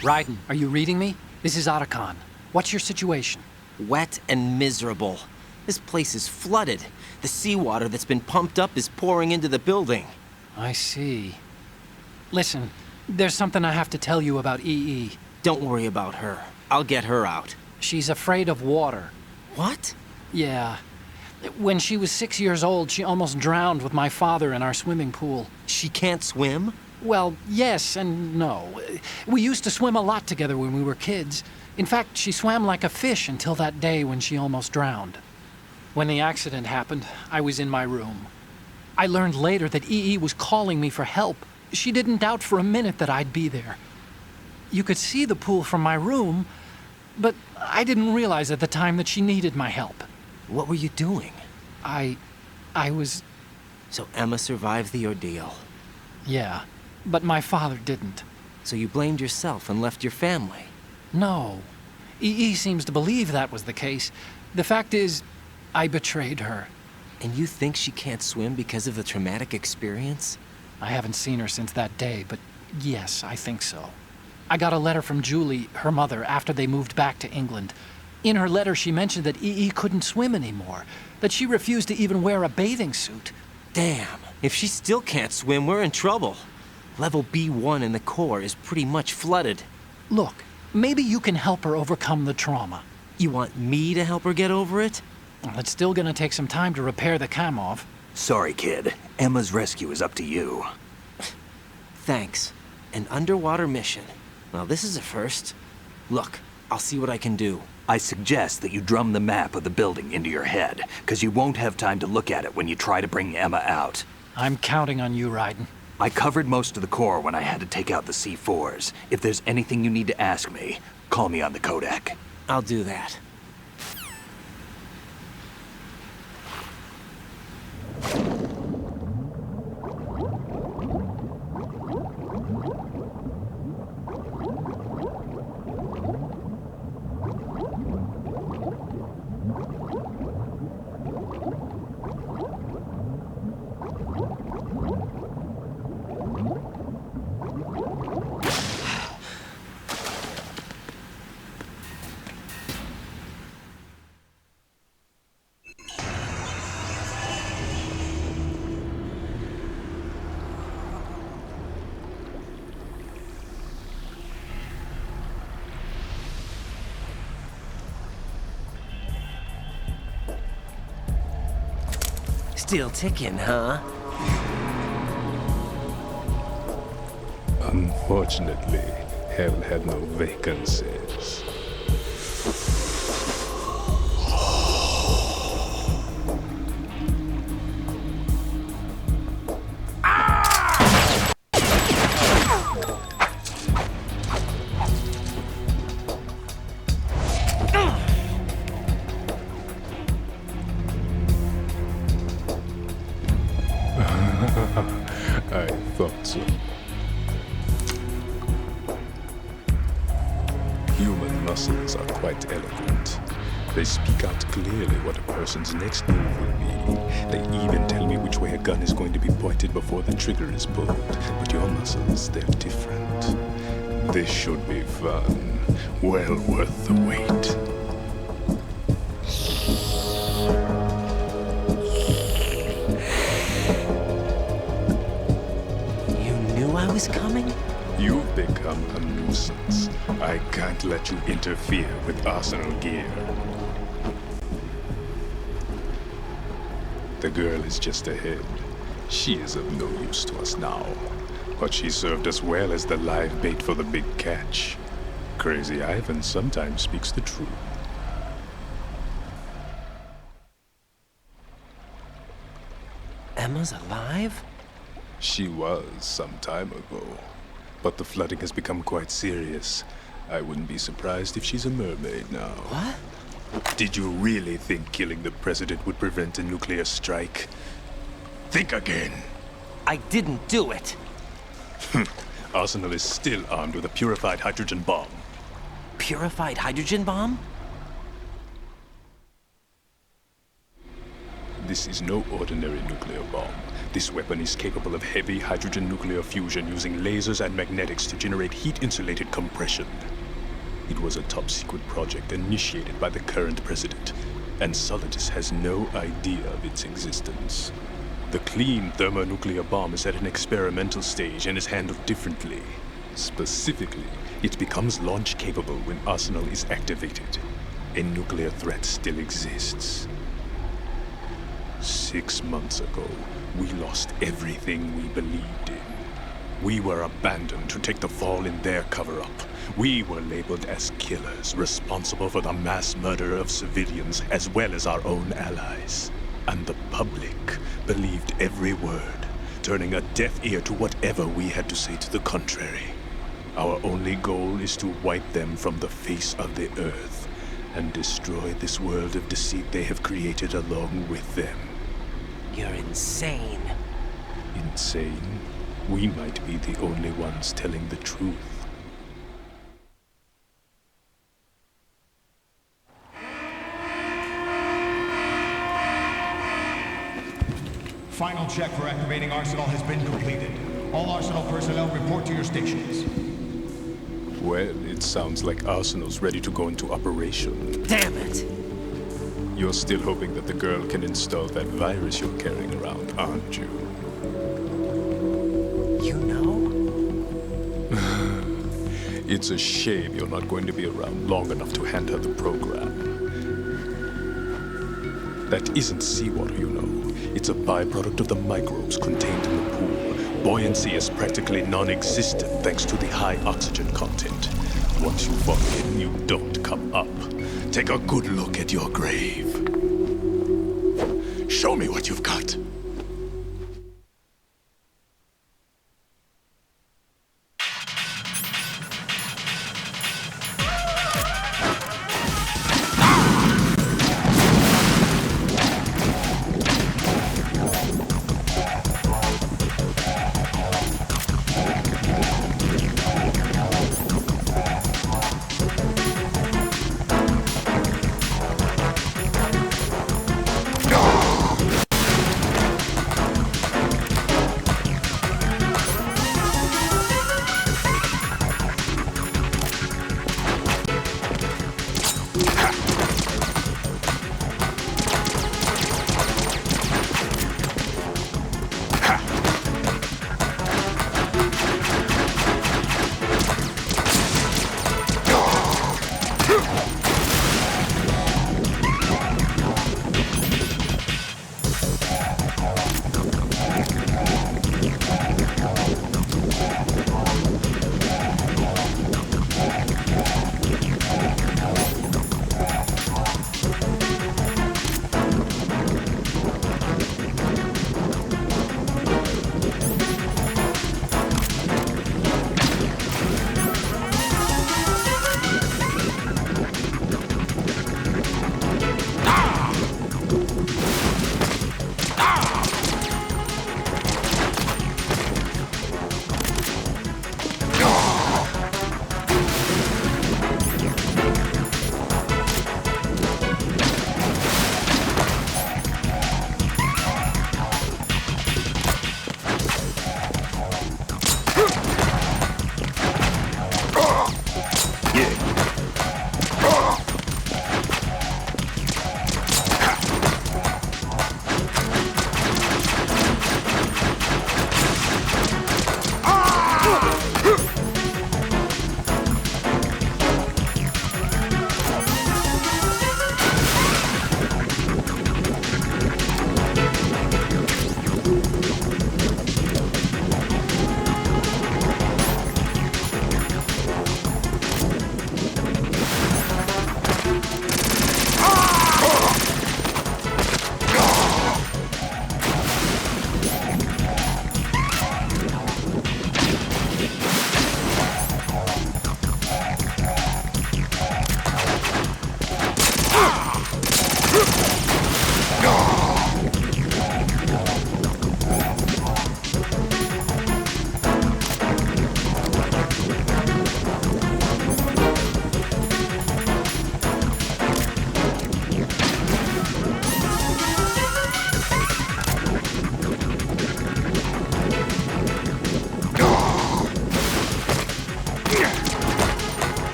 Raiden, are you reading me? This is Otacon. What's your situation? Wet and miserable. This place is flooded. The seawater that's been pumped up is pouring into the building. I see. Listen, there's something I have to tell you about EE. Don't worry about her. I'll get her out. She's afraid of water. What? Yeah. When she was 6 years old, she almost drowned with my father in our swimming pool. She can't swim? Well, yes and no. We used to swim a lot together when we were kids. In fact, she swam like a fish until that day when she almost drowned. When the accident happened, I was in my room. I learned later that EE was calling me for help. She didn't doubt for a minute that I'd be there. You could see the pool from my room, but I didn't realize at the time that she needed my help. What were you doing? I was... So Emma survived the ordeal. Yeah, but my father didn't. So you blamed yourself and left your family? No. EE seems to believe that was the case. The fact is, I betrayed her. And you think she can't swim because of the traumatic experience? I haven't seen her since that day, but yes, I think so. I got a letter from Julie, her mother, after they moved back to England. In her letter, she mentioned that EE couldn't swim anymore, that she refused to even wear a bathing suit. Damn, if she still can't swim, we're in trouble. Level B1 in the core is pretty much flooded. Look, maybe you can help her overcome the trauma. You want me to help her get over it? Well, it's still gonna take some time to repair the Kamov. Sorry, kid. Emma's rescue is up to you. Thanks. An underwater mission. Well, this is a first. Look, I'll see what I can do. I suggest that you drum the map of the building into your head, because you won't have time to look at it when you try to bring Emma out. I'm counting on you, Raiden. I covered most of the core when I had to take out the C4s. If there's anything you need to ask me, call me on the Kodak. I'll do that. Still ticking, huh? Unfortunately, hell had no vacancies. I thought so. Human muscles are quite eloquent. They speak out clearly what a person's next move will be. They even tell me which way a gun is going to be pointed before the trigger is pulled. But your muscles, they're different. This should be fun. Well worth the wait. I was coming? You've become a nuisance. I can't let you interfere with arsenal gear. The girl is just ahead. She is of no use to us now, but she served us well as the live bait for the big catch. Crazy Ivan sometimes speaks the truth. Emma's alive? She was some time ago, but the flooding has become quite serious. I wouldn't be surprised if she's a mermaid now. What? Did you really think killing the president would prevent a nuclear strike? Think again. I didn't do it. Arsenal is still armed with a purified hydrogen bomb. Purified hydrogen bomb? This is no ordinary nuclear bomb. This weapon is capable of heavy hydrogen nuclear fusion using lasers and magnetics to generate heat-insulated compression. It was a top-secret project initiated by the current president, and Solidus has no idea of its existence. The clean thermonuclear bomb is at an experimental stage and is handled differently. Specifically, it becomes launch-capable when Arsenal is activated. A nuclear threat still exists. 6 months ago, we lost everything we believed in. We were abandoned to take the fall in their cover-up. We were labeled as killers, responsible for the mass murder of civilians as well as our own allies. And the public believed every word, turning a deaf ear to whatever we had to say to the contrary. Our only goal is to wipe them from the face of the earth and destroy this world of deceit they have created along with them. You're insane. Insane? We might be the only ones telling the truth. Final check for activating Arsenal has been completed. All Arsenal personnel report to your stations. Well, it sounds like Arsenal's ready to go into operation. Damn it! You're still hoping that the girl can install that virus you're carrying around, aren't you? You know? It's a shame you're not going to be around long enough to hand her the program. That isn't seawater, you know. It's a byproduct of the microbes contained in the pool. Buoyancy is practically non-existent thanks to the high oxygen content. Once you fall in, you don't come up. Take a good look at your grave. Show me what you've got.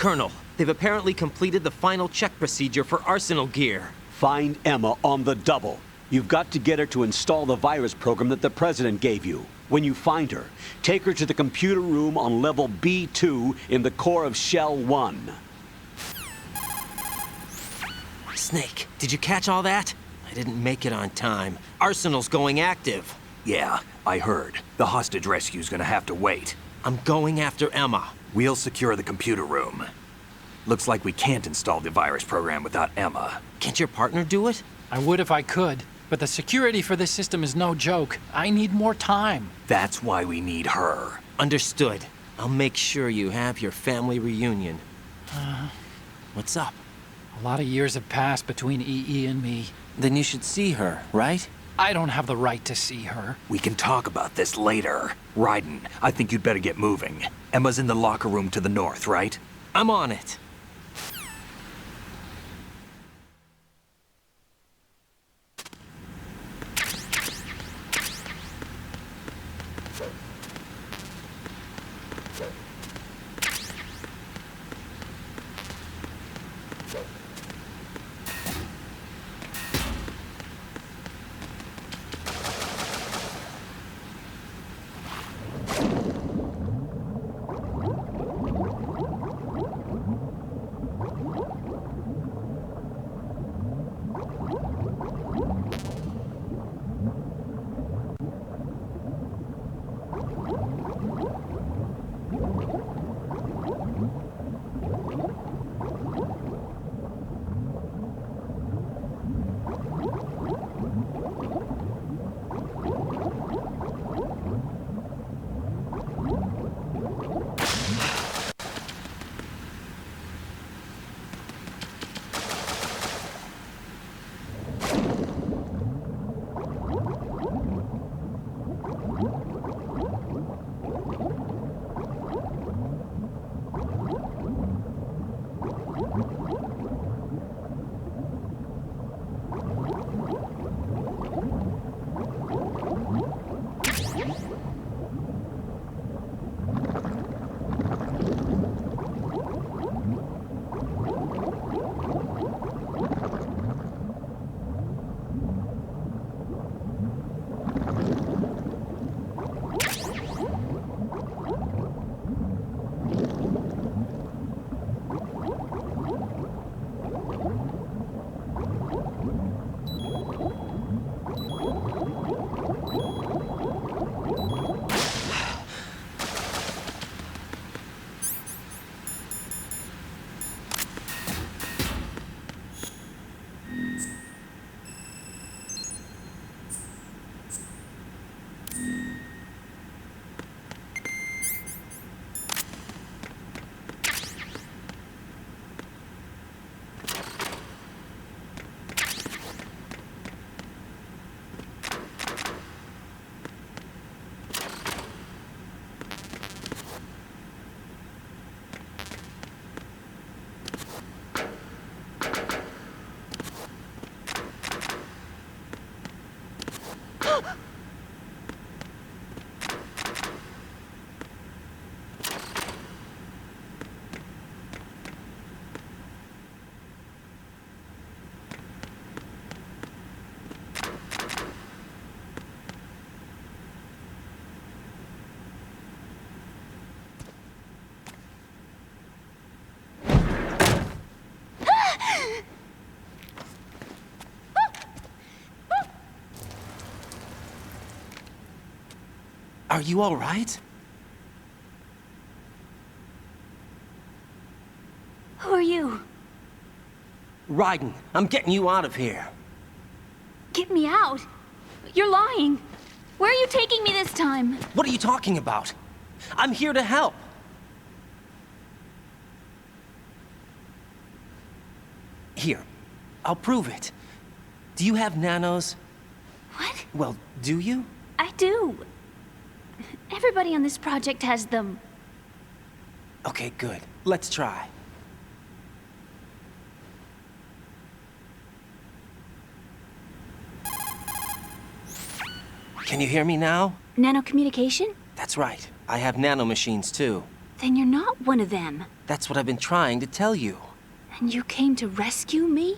Colonel, they've apparently completed the final check procedure for arsenal gear. Find Emma on the double. You've got to get her to install the virus program that the President gave you. When you find her, take her to the computer room on level B2 in the core of Shell 1. Snake, did you catch all that? I didn't make it on time. Arsenal's going active. Yeah, I heard. The hostage rescue's gonna have to wait. I'm going after Emma. We'll secure the computer room. Looks like we can't install the virus program without Emma. Can't your partner do it? I would if I could, but the security for this system is no joke. I need more time. That's why we need her. Understood. I'll make sure you have your family reunion. What's up? A lot of years have passed between EE and me. Then you should see her, right? I don't have the right to see her. We can talk about this later. Raiden, I think you'd better get moving. Emma's in the locker room to the north, right? I'm on it. Are you all right? Who are you? Raiden, I'm getting you out of here. Get me out. You're lying. Where are you taking me this time? What are you talking about? I'm here to help. Here, I'll prove it. Do you have nanos? What? Well, do you? I do. Everybody on this project has them. Okay, good. Let's try. Can you hear me now? Nanocommunication? That's right. I have nanomachines too. Then you're not one of them. That's what I've been trying to tell you. And you came to rescue me?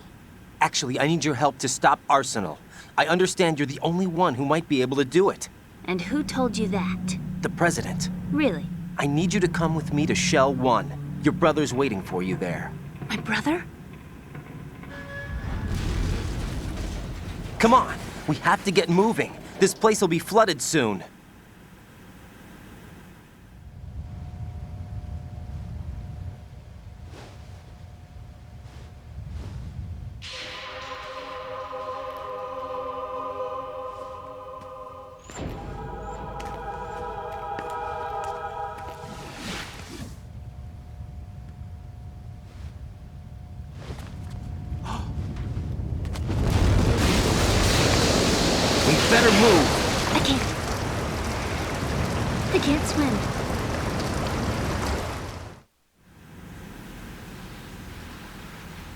Actually, I need your help to stop Arsenal. I understand you're the only one who might be able to do it. And who told you that? The President. Really? I need you to come with me to Shell 1. Your brother's waiting for you there. My brother? Come on, we have to get moving. This place will be flooded soon. Better move. I can't swim.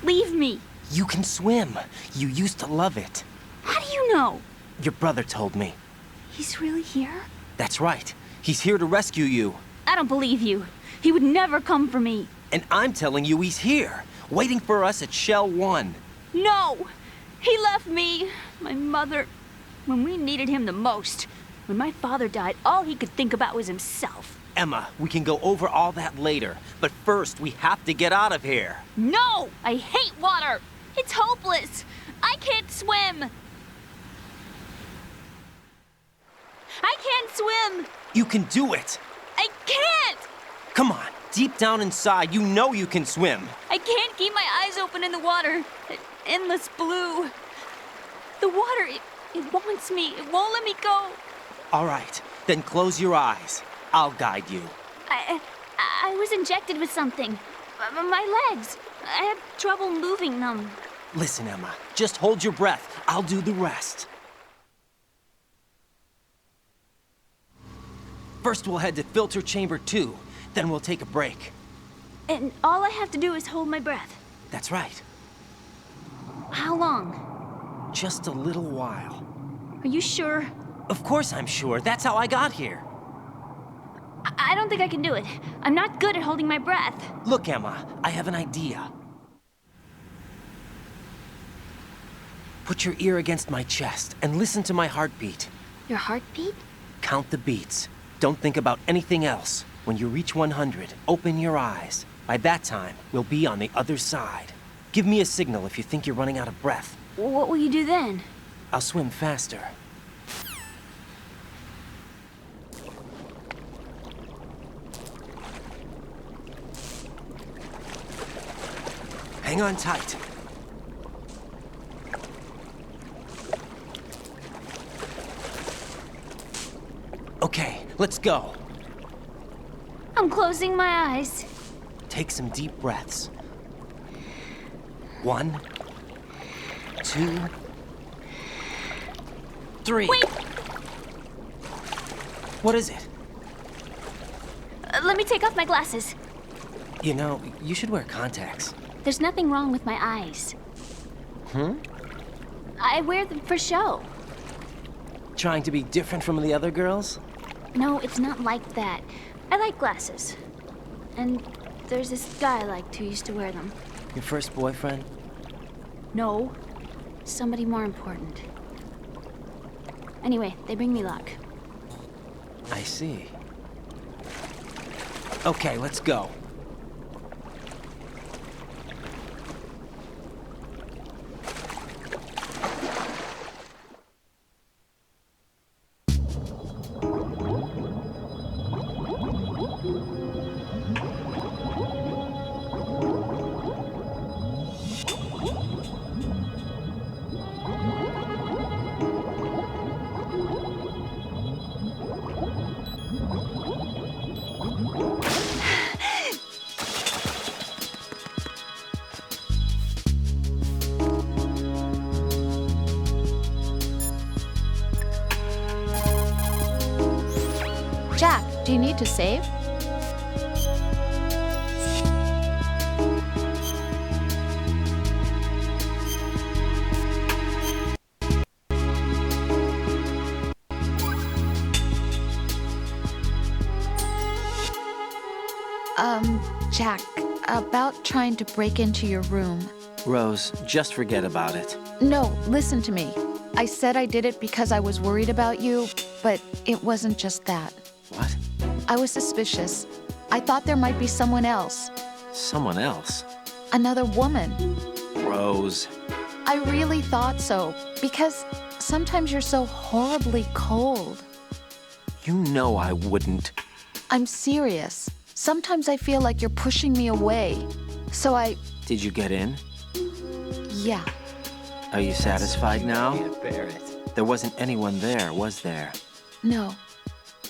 Leave me. You can swim. You used to love it. How do you know? Your brother told me. He's really here? That's right. He's here to rescue you. I don't believe you. He would never come for me. And I'm telling you he's here, waiting for us at Shell 1. No! He left me, my mother, when we needed him the most. When my father died, all he could think about was himself. Emma, we can go over all that later, but first we have to get out of here. No! I hate water! It's hopeless! I can't swim! I can't swim! You can do it! I can't! Come on, deep down inside, you know you can swim. I can't keep my eyes open in the water. Endless blue. The water, it wants me. It won't let me go. All right, then close your eyes. I'll guide you. I was injected with something. My legs. I have trouble moving them. Listen, Emma, just hold your breath. I'll do the rest. First, we'll head to filter chamber 2. Then we'll take a break. And all I have to do is hold my breath. That's right. How long? Just a little while. Are you sure? Of course I'm sure. That's how I got here. I don't think I can do it. I'm not good at holding my breath. Look, Emma, I have an idea. Put your ear against my chest and listen to my heartbeat. Your heartbeat? Count the beats. Don't think about anything else. When you reach 100, open your eyes. By that time, we'll be on the other side. Give me a signal if you think you're running out of breath. What will you do then? I'll swim faster. Hang on tight. Okay, let's go. I'm closing my eyes. Take some deep breaths. 1, 2, 3. Wait! What is it? Let me take off my glasses. You know, you should wear contacts. There's nothing wrong with my eyes. I wear them for show. Trying to be different from the other girls? No, it's not like that. I like glasses. And there's this guy I liked who used to wear them. Your first boyfriend? No. Somebody more important. Anyway, they bring me luck. I see. Okay, let's go. Jack, do you need to save? Jack, about trying to break into your room. Rose, just forget about it. No, listen to me. I said I did it because I was worried about you, but it wasn't just that. What? I was suspicious. I thought there might be someone else. Someone else? Another woman. Rose. I really thought so, because sometimes you're so horribly cold. You know I wouldn't. I'm serious. Sometimes I feel like you're pushing me away. So Did you get in? Yeah. Are you satisfied now? Can't bear it. There wasn't anyone there, was there? No.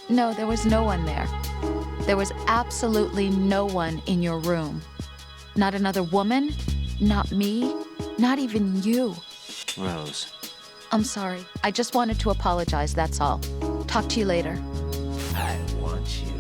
No, there was no one there. There was absolutely no one in your room. Not another woman, not me, not even you. Rose. I'm sorry. I just wanted to apologize, that's all. Talk to you later. I want you.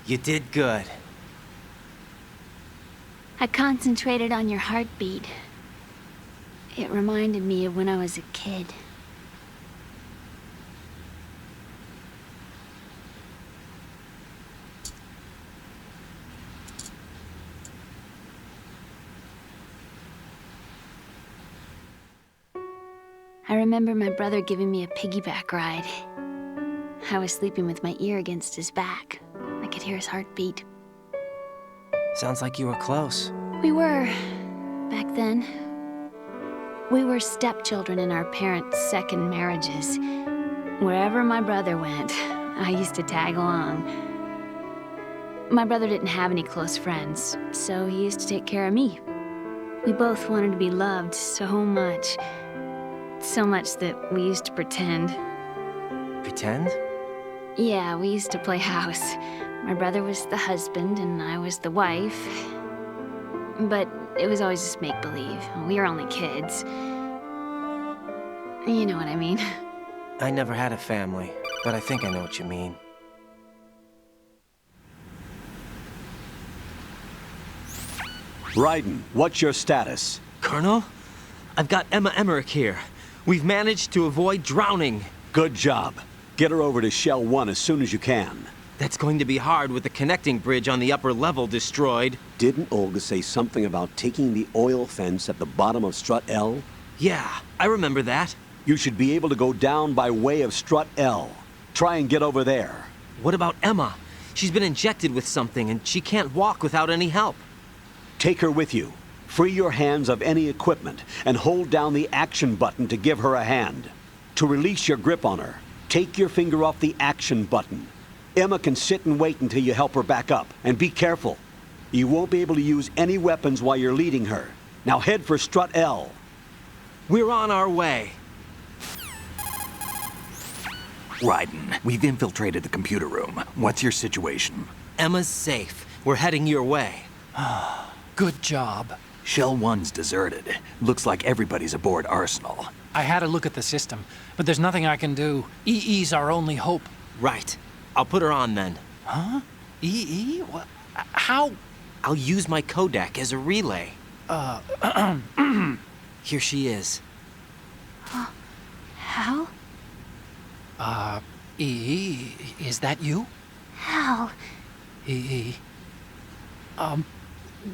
You did good. I concentrated on your heartbeat. It reminded me of when I was a kid. I remember my brother giving me a piggyback ride. I was sleeping with my ear against his back. I could hear his heartbeat. Sounds like you were close. We were, back then. We were stepchildren in our parents' second marriages. Wherever my brother went, I used to tag along. My brother didn't have any close friends, so he used to take care of me. We both wanted to be loved so much. So much that we used to pretend. Pretend? Yeah, we used to play house. My brother was the husband and I was the wife. But it was always just make-believe. We were only kids. You know what I mean. I never had a family, but I think I know what you mean. Raiden, what's your status? Colonel? I've got Emma Emmerich here. We've managed to avoid drowning. Good job. Get her over to Shell 1 as soon as you can. That's going to be hard with the connecting bridge on the upper level destroyed. Didn't Olga say something about taking the oil fence at the bottom of Strut L? Yeah, I remember that. You should be able to go down by way of Strut L. Try and get over there. What about Emma? She's been injected with something and she can't walk without any help. Take her with you. Free your hands of any equipment and hold down the action button to give her a hand. To release your grip on her, take your finger off the action button. Emma can sit and wait until you help her back up. And be careful. You won't be able to use any weapons while you're leading her. Now head for Strut L. We're on our way. Raiden, we've infiltrated the computer room. What's your situation? Emma's safe. We're heading your way. Good job. Shell 1's deserted. Looks like everybody's aboard Arsenal. I had a look at the system, but there's nothing I can do. EE's our only hope. Right. I'll put her on then. Huh? EE? What? How? I'll use my Kodak as a relay. Here she is. Hal? EE, is that you? Hal? EE.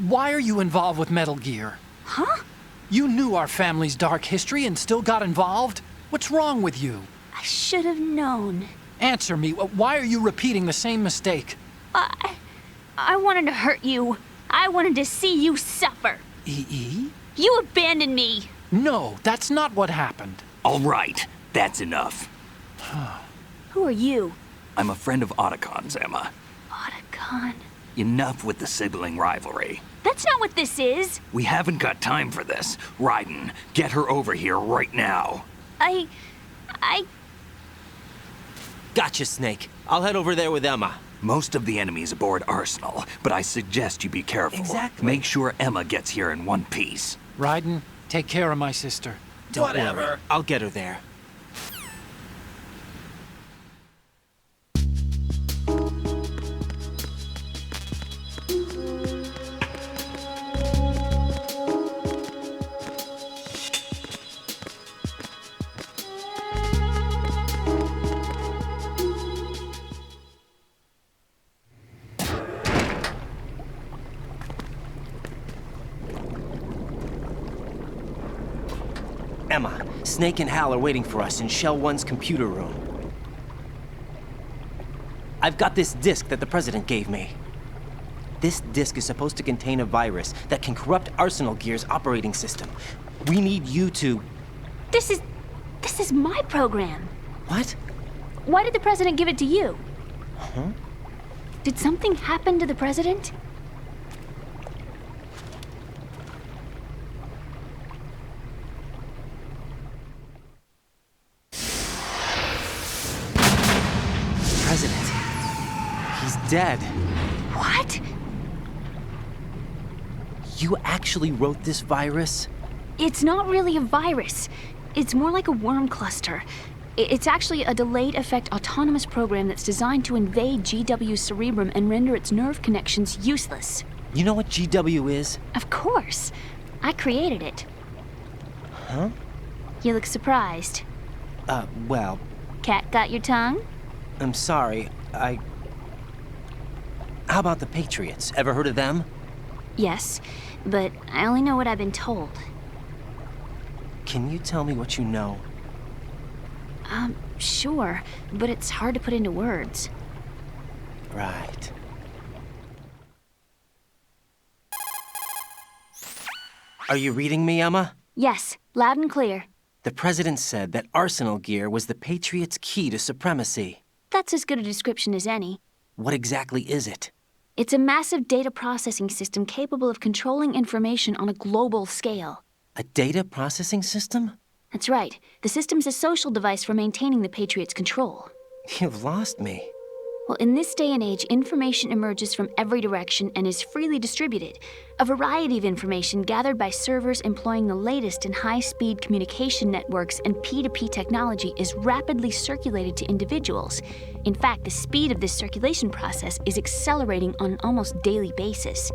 Why are you involved with Metal Gear? Huh? You knew our family's dark history and still got involved? What's wrong with you? I should have known. Answer me. Why are you repeating the same mistake? I wanted to hurt you. I wanted to see you suffer. EE? You abandoned me. No, that's not what happened. All right, that's enough. Who are you? I'm a friend of Otacon's, Emma. Otacon. Enough with the sibling rivalry. That's not what this is. We haven't got time for this. Raiden, get her over here right now. I Gotcha, Snake. I'll head over there with Emma. Most of the enemy's aboard Arsenal, but I suggest you be careful. Exactly. Make sure Emma gets here in one piece. Raiden, take care of my sister. Don't worry. I'll get her there. Emma, Snake and Hal are waiting for us in Shell 1's computer room. I've got this disk that the President gave me. This disk is supposed to contain a virus that can corrupt Arsenal Gear's operating system. We need you to... This is my program. What? Why did the President give it to you? Huh? Did something happen to the President? President. He's dead. What? You actually wrote this virus? It's not really a virus. It's more like a worm cluster. It's actually a delayed effect autonomous program that's designed to invade GW's cerebrum and render its nerve connections useless. You know what GW is? Of course. I created it. Huh? You look surprised. Well, Cat got your tongue? I'm sorry. How about the Patriots? Ever heard of them? Yes, but I only know what I've been told. Can you tell me what you know? Sure, but it's hard to put into words. Right. Are you reading me, Emma? Yes, loud and clear. The President said that Arsenal Gear was the Patriots' key to supremacy. That's as good a description as any. What exactly is it? It's a massive data processing system capable of controlling information on a global scale. A data processing system? That's right. The system's a social device for maintaining the Patriots' control. You've lost me. Well, in this day and age, information emerges from every direction and is freely distributed. A variety of information gathered by servers employing the latest in high-speed communication networks and P2P technology is rapidly circulated to individuals. In fact, the speed of this circulation process is accelerating on an almost daily basis.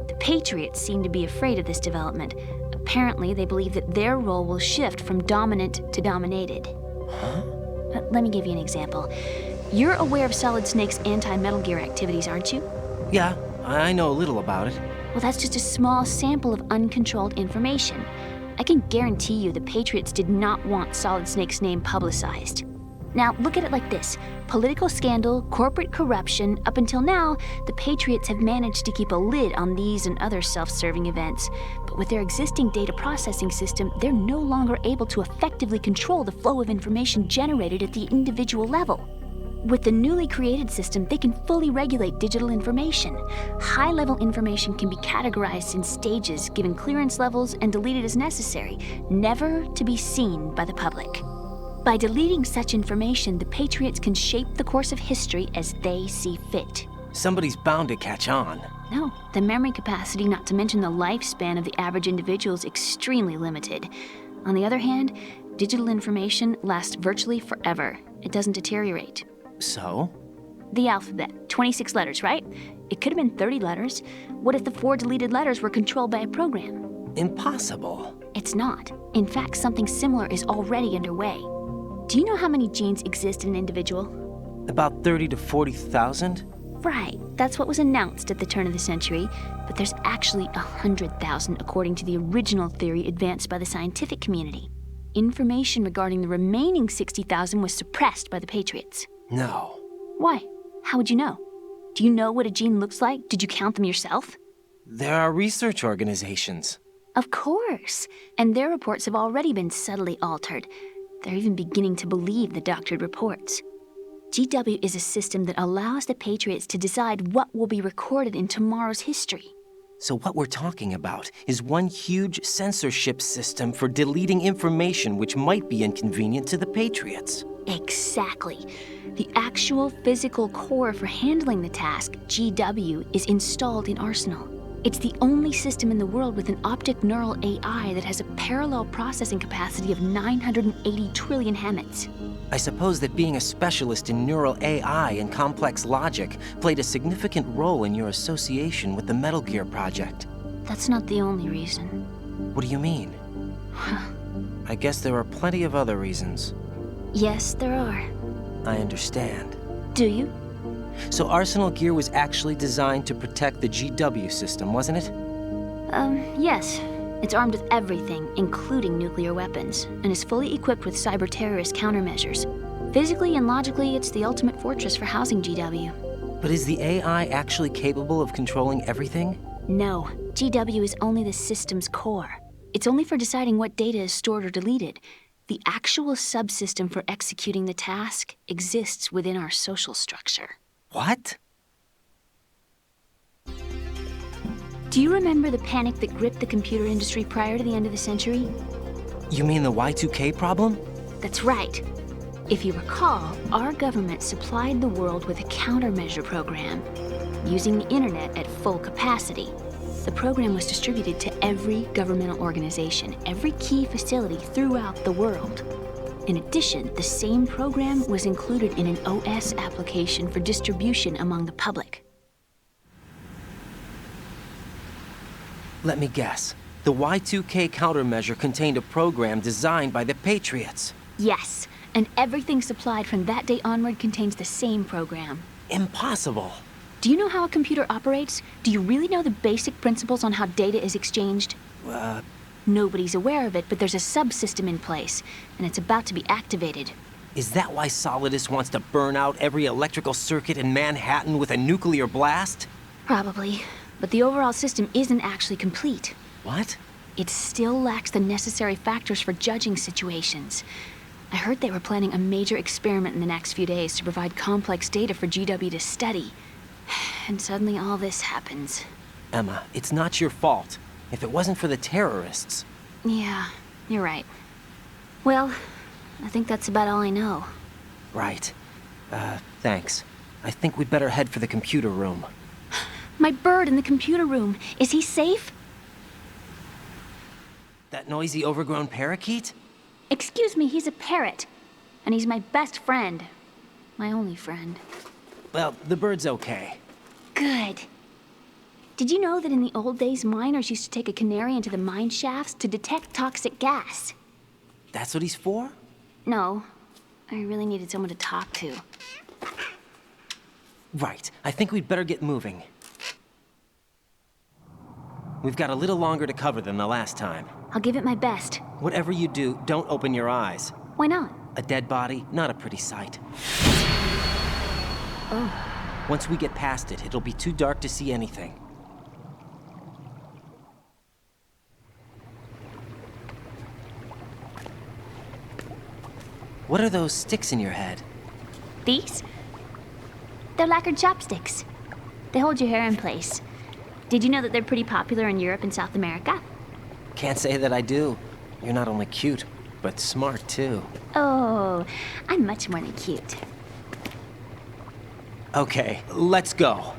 The Patriots seem to be afraid of this development. Apparently, they believe that their role will shift from dominant to dominated. Huh? Let me give you an example. You're aware of Solid Snake's anti-Metal Gear activities, aren't you? Yeah, I know a little about it. Well, that's just a small sample of uncontrolled information. I can guarantee you the Patriots did not want Solid Snake's name publicized. Now, look at it like this. Political scandal, corporate corruption, up until now, the Patriots have managed to keep a lid on these and other self-serving events. But with their existing data processing system, they're no longer able to effectively control the flow of information generated at the individual level. With the newly created system, they can fully regulate digital information. High-level information can be categorized in stages, given clearance levels, and deleted as necessary, never to be seen by the public. By deleting such information, the Patriots can shape the course of history as they see fit. Somebody's bound to catch on. No, the memory capacity, not to mention the lifespan of the average individual, is extremely limited. On the other hand, digital information lasts virtually forever. It doesn't deteriorate. So? The alphabet, 26 letters, right? It could have been 30 letters. What if the 4 deleted letters were controlled by a program? Impossible. It's not. In fact, something similar is already underway. Do you know how many genes exist in an individual? About 30 to 40,000? Right, that's what was announced at the turn of the century, but there's actually 100,000 according to the original theory advanced by the scientific community. Information regarding the remaining 60,000 was suppressed by the Patriots. No. Why? How would you know? Do you know what a gene looks like? Did you count them yourself? There are research organizations. Of course, and their reports have already been subtly altered. They're even beginning to believe the doctored reports. GW is a system that allows the Patriots to decide what will be recorded in tomorrow's history. So what we're talking about is one huge censorship system for deleting information which might be inconvenient to the Patriots. Exactly. The actual physical core for handling the task, GW, is installed in Arsenal. It's the only system in the world with an optic neural AI that has a parallel processing capacity of 980 trillion Hammets. I suppose that being a specialist in neural AI and complex logic played a significant role in your association with the Metal Gear project. That's not the only reason. What do you mean? I guess there are plenty of other reasons. Yes, there are. I understand. Do you? So Arsenal Gear was actually designed to protect the GW system, wasn't it? Yes. It's armed with everything, including nuclear weapons, and is fully equipped with cyber-terrorist countermeasures. Physically and logically, it's the ultimate fortress for housing GW. But is the AI actually capable of controlling everything? No. GW is only the system's core. It's only for deciding what data is stored or deleted. The actual subsystem for executing the task exists within our social structure. What? Do you remember the panic that gripped the computer industry prior to the end of the century? You mean the Y2K problem? That's right. If you recall, our government supplied the world with a countermeasure program, using the internet at full capacity. The program was distributed to every governmental organization, every key facility throughout the world. In addition, the same program was included in an OS application for distribution among the public. Let me guess. The Y2K countermeasure contained a program designed by the Patriots. Yes, and everything supplied from that day onward contains the same program. Impossible. Do you know how a computer operates? Do you really know the basic principles on how data is exchanged? Nobody's aware of it, but there's a subsystem in place, and it's about to be activated. Is that why Solidus wants to burn out every electrical circuit in Manhattan with a nuclear blast? Probably, but the overall system isn't actually complete. What? It still lacks the necessary factors for judging situations. I heard they were planning a major experiment in the next few days to provide complex data for GW to study. And suddenly all this happens. Emma, it's not your fault. If it wasn't for the terrorists... Yeah, you're right. Well, I think that's about all I know. Right. Thanks. I think we'd better head for the computer room. My bird in the computer room. Is he safe? That noisy, overgrown parakeet? Excuse me, he's a parrot. And he's my best friend. My only friend. Well, the bird's okay. Good. Did you know that in the old days, miners used to take a canary into the mine shafts to detect toxic gas? That's what he's for? No. I really needed someone to talk to. Right. I think we'd better get moving. We've got a little longer to cover than the last time. I'll give it my best. Whatever you do, don't open your eyes. Why not? A dead body, not a pretty sight. Oh. Once we get past it, it'll be too dark to see anything. What are those sticks in your head? These? They're lacquered chopsticks. They hold your hair in place. Did you know that they're pretty popular in Europe and South America? Can't say that I do. You're not only cute, but smart too. Oh, I'm much more than cute. Okay, let's go.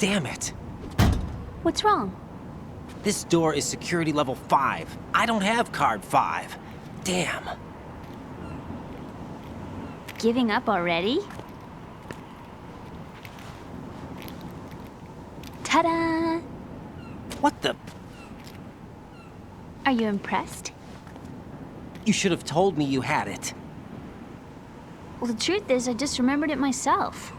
Damn it. What's wrong? This door is security level 5. I don't have card 5. Damn. Giving up already? Ta-da! What the? Are you impressed? You should have told me you had it. Well, the truth is, I just remembered it myself.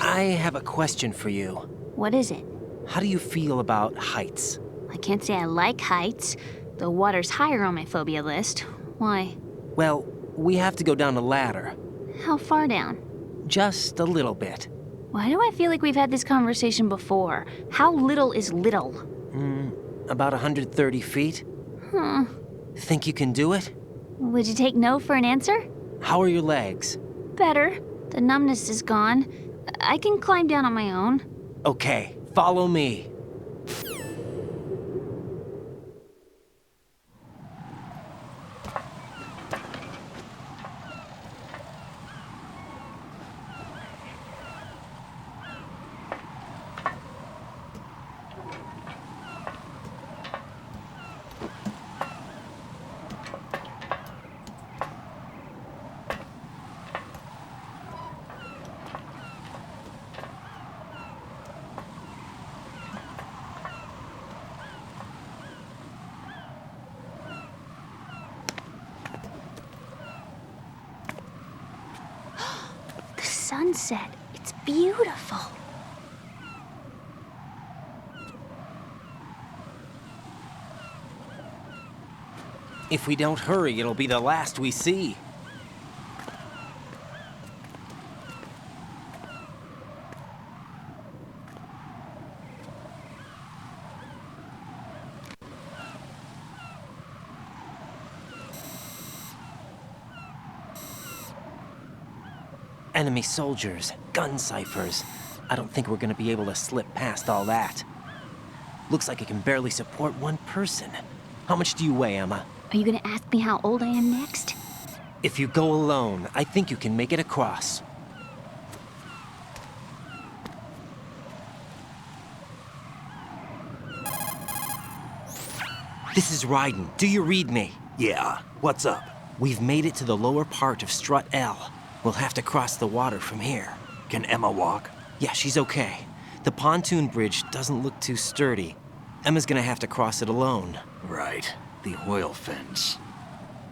I have a question for you. What is it? How do you feel about heights? I can't say I like heights, though water's higher on my phobia list. Why? Well, we have to go down a ladder. How far down? Just a little bit. Why do I feel like we've had this conversation before? How little is little? About 130 feet. Huh. Think you can do it? Would you take no for an answer? How are your legs? Better. The numbness is gone. I can climb down on my own. Okay, follow me. Sunset. It's beautiful. If we don't hurry, it'll be the last we see. Enemy soldiers, gun ciphers. I don't think we're gonna be able to slip past all that. Looks like it can barely support one person. How much do you weigh, Emma? Are you gonna ask me how old I am next? If you go alone, I think you can make it across. This is Ryden. Do you read me? Yeah, what's up? We've made it to the lower part of Strut L. We'll have to cross the water from here. Can Emma walk? Yeah, she's okay. The pontoon bridge doesn't look too sturdy. Emma's gonna have to cross it alone. Right. The oil fence.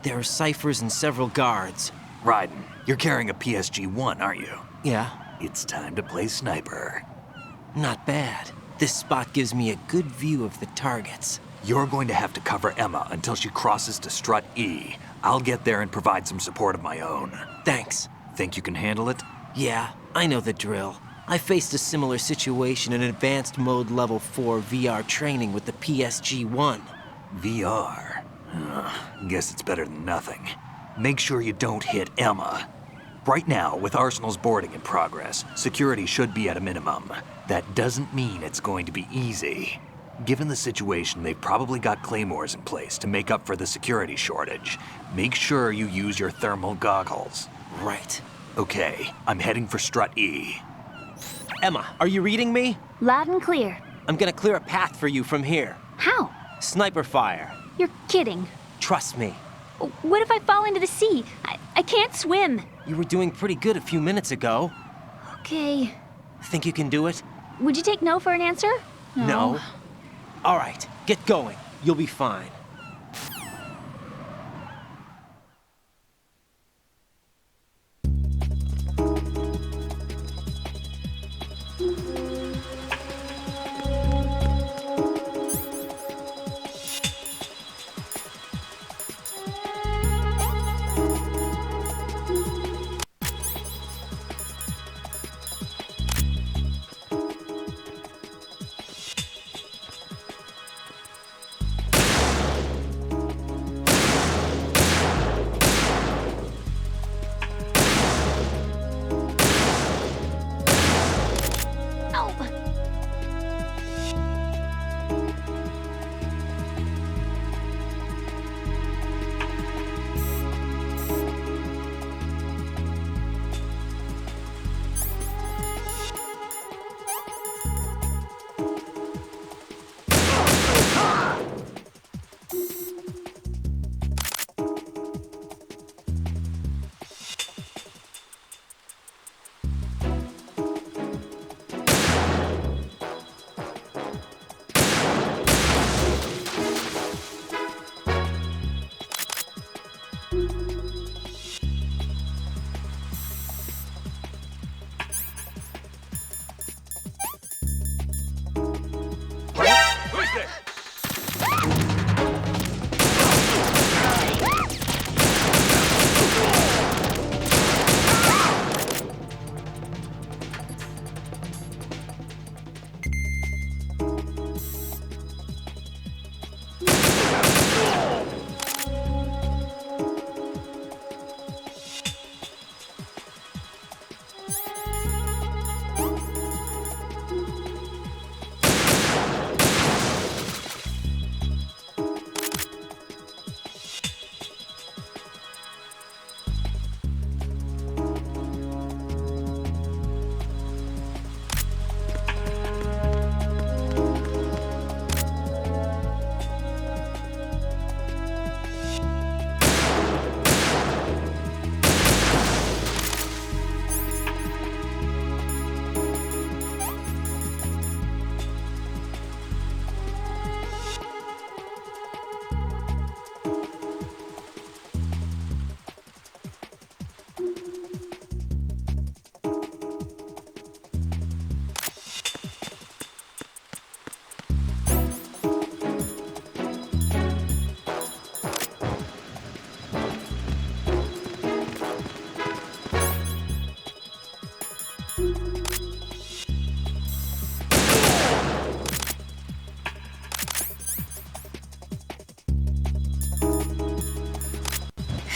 There are ciphers and several guards. Raiden, you're carrying a PSG-1, aren't you? Yeah, It's time to play sniper. not bad. This spot gives me a good view of the targets. You're going to have to cover Emma until she crosses to strut E. I'll get there and provide some support of my own. Thanks. Think you can handle it? Yeah, I know the drill. I faced a similar situation in advanced mode level 4 VR training with the PSG-1. VR? Guess it's better than nothing. Make sure you don't hit Emma. Right now, with Arsenal's boarding in progress, security should be at a minimum. That doesn't mean it's going to be easy. Given the situation, they've probably got claymores in place to make up for the security shortage. Make sure you use your thermal goggles. Right. Okay, I'm heading for strut E. Emma, are you reading me? Loud and clear. I'm gonna clear a path for you from here. How? Sniper fire. You're kidding. Trust me. What if I fall into the sea? I can't swim. You were doing pretty good a few minutes ago. Okay. Think you can do it? Would you take no for an answer? No. All right, get going. You'll be fine.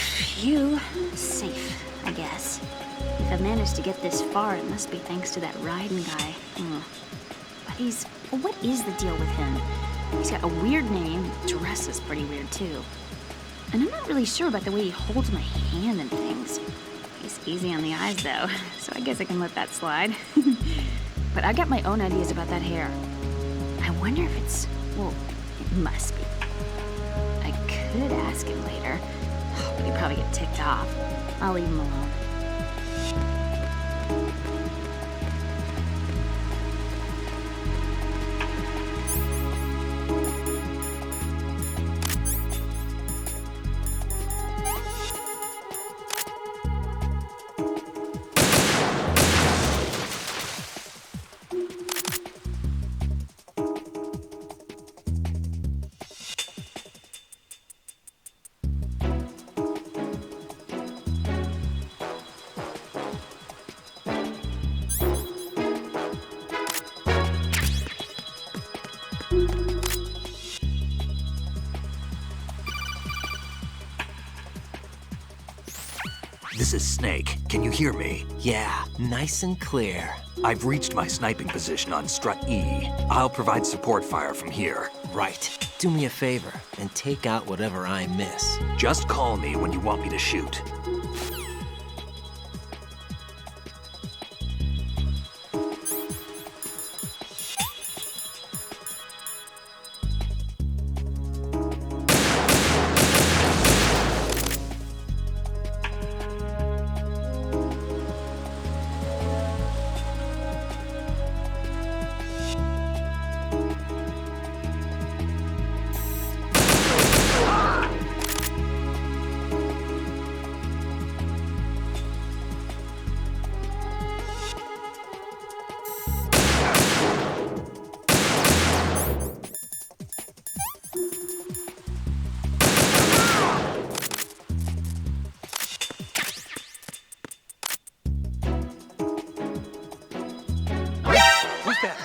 Phew. Safe, I guess. If I've managed to get this far, it must be thanks to that Raiden guy. But what is the deal with him? He's got a weird name, dress is pretty weird too. And I'm not really sure about the way he holds my hand and things. He's easy on the eyes though, so I guess I can let that slide. But I got my own ideas about that hair. I wonder if it's, well, it must be. I could ask him later, but he'd probably get ticked off. I'll leave him alone. Snake, can you hear me? Yeah, nice and clear. I've reached my sniping position on strut E. I'll provide support fire from here. Right. Do me a favor and take out whatever I miss. Just call me when you want me to shoot. Who's that?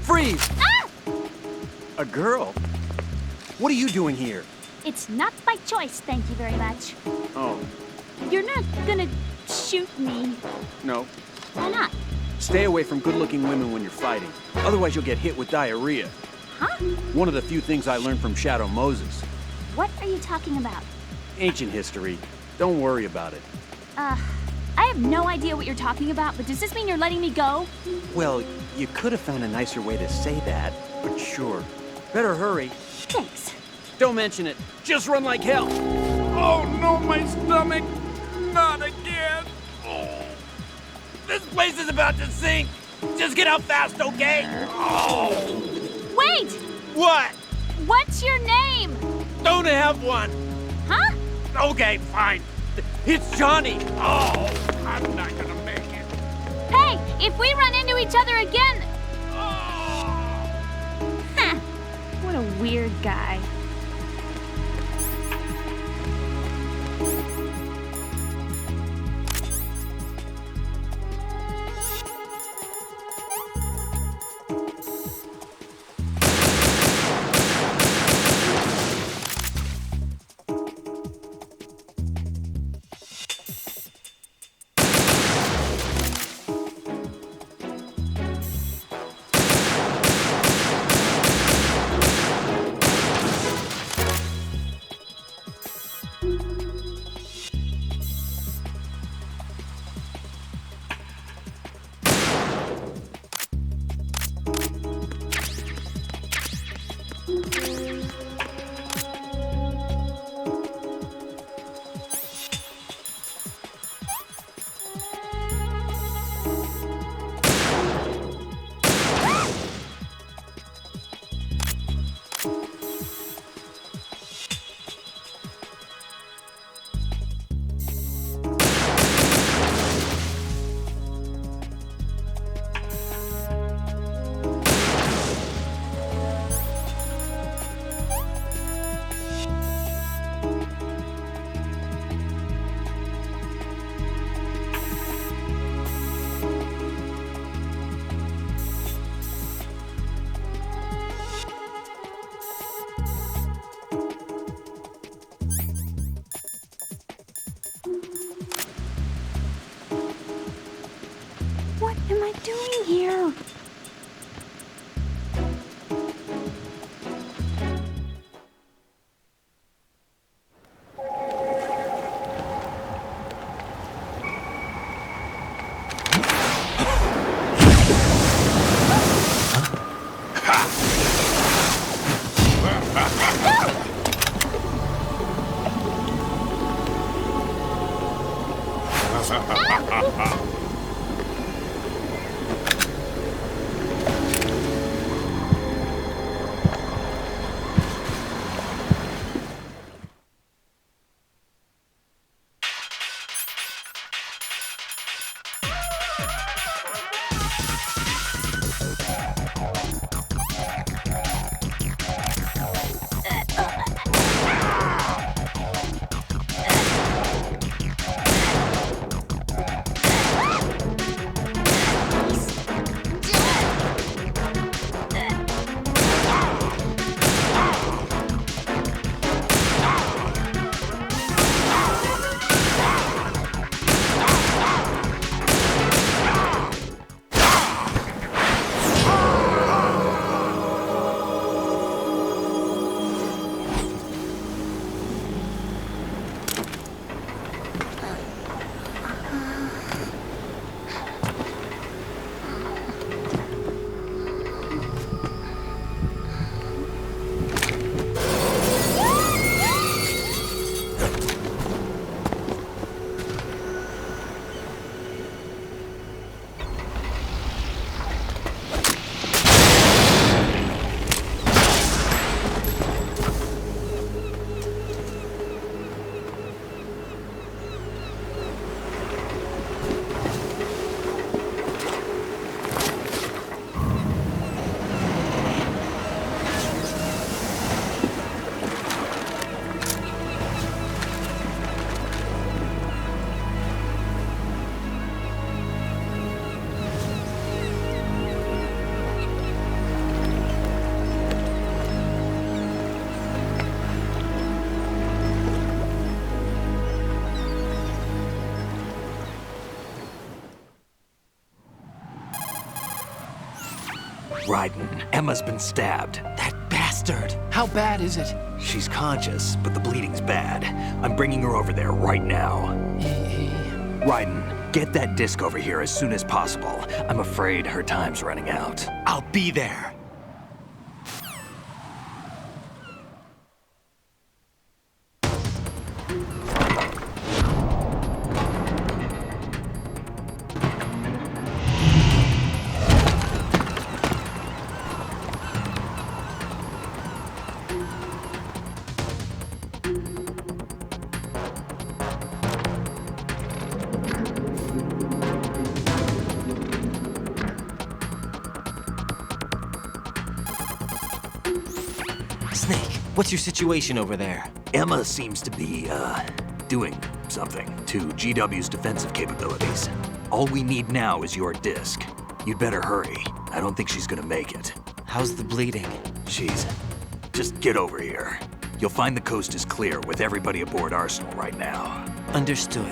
Freeze! A girl? What are you doing here? It's not by choice, thank you very much. Oh, You're not gonna shoot me. no. Why not? Stay away from good-looking women when you're fighting. Otherwise, you'll get hit with diarrhea. Huh? One of the few things I learned from Shadow Moses. What are you talking about? Ancient history. Don't worry about it. I have no idea what you're talking about, but does this mean you're letting me go? Well, you could have found a nicer way to say that, but sure. Better hurry. Thanks. Don't mention it. Just run like hell. Oh, no, my stomach. Not again. Oh. This place is about to sink. Just get out fast, okay? Oh. Wait! What? What's your name? Don't have one. Huh? Okay, fine. It's Johnny. Oh, I'm not gonna make it. Hey, if we run into each other again... Huh. What a weird guy. What am I doing here? Raiden, Emma's been stabbed. That bastard! How bad is it? She's conscious, but the bleeding's bad. I'm bringing her over there right now. Raiden, get that disc over here as soon as possible. I'm afraid her time's running out. I'll be there. Snake, what's your situation over there? Emma seems to be, doing something to GW's defensive capabilities. All we need now is your disc. You'd better hurry. I don't think she's gonna make it. How's the bleeding? Just get over here. You'll find the coast is clear with everybody aboard Arsenal right now. Understood.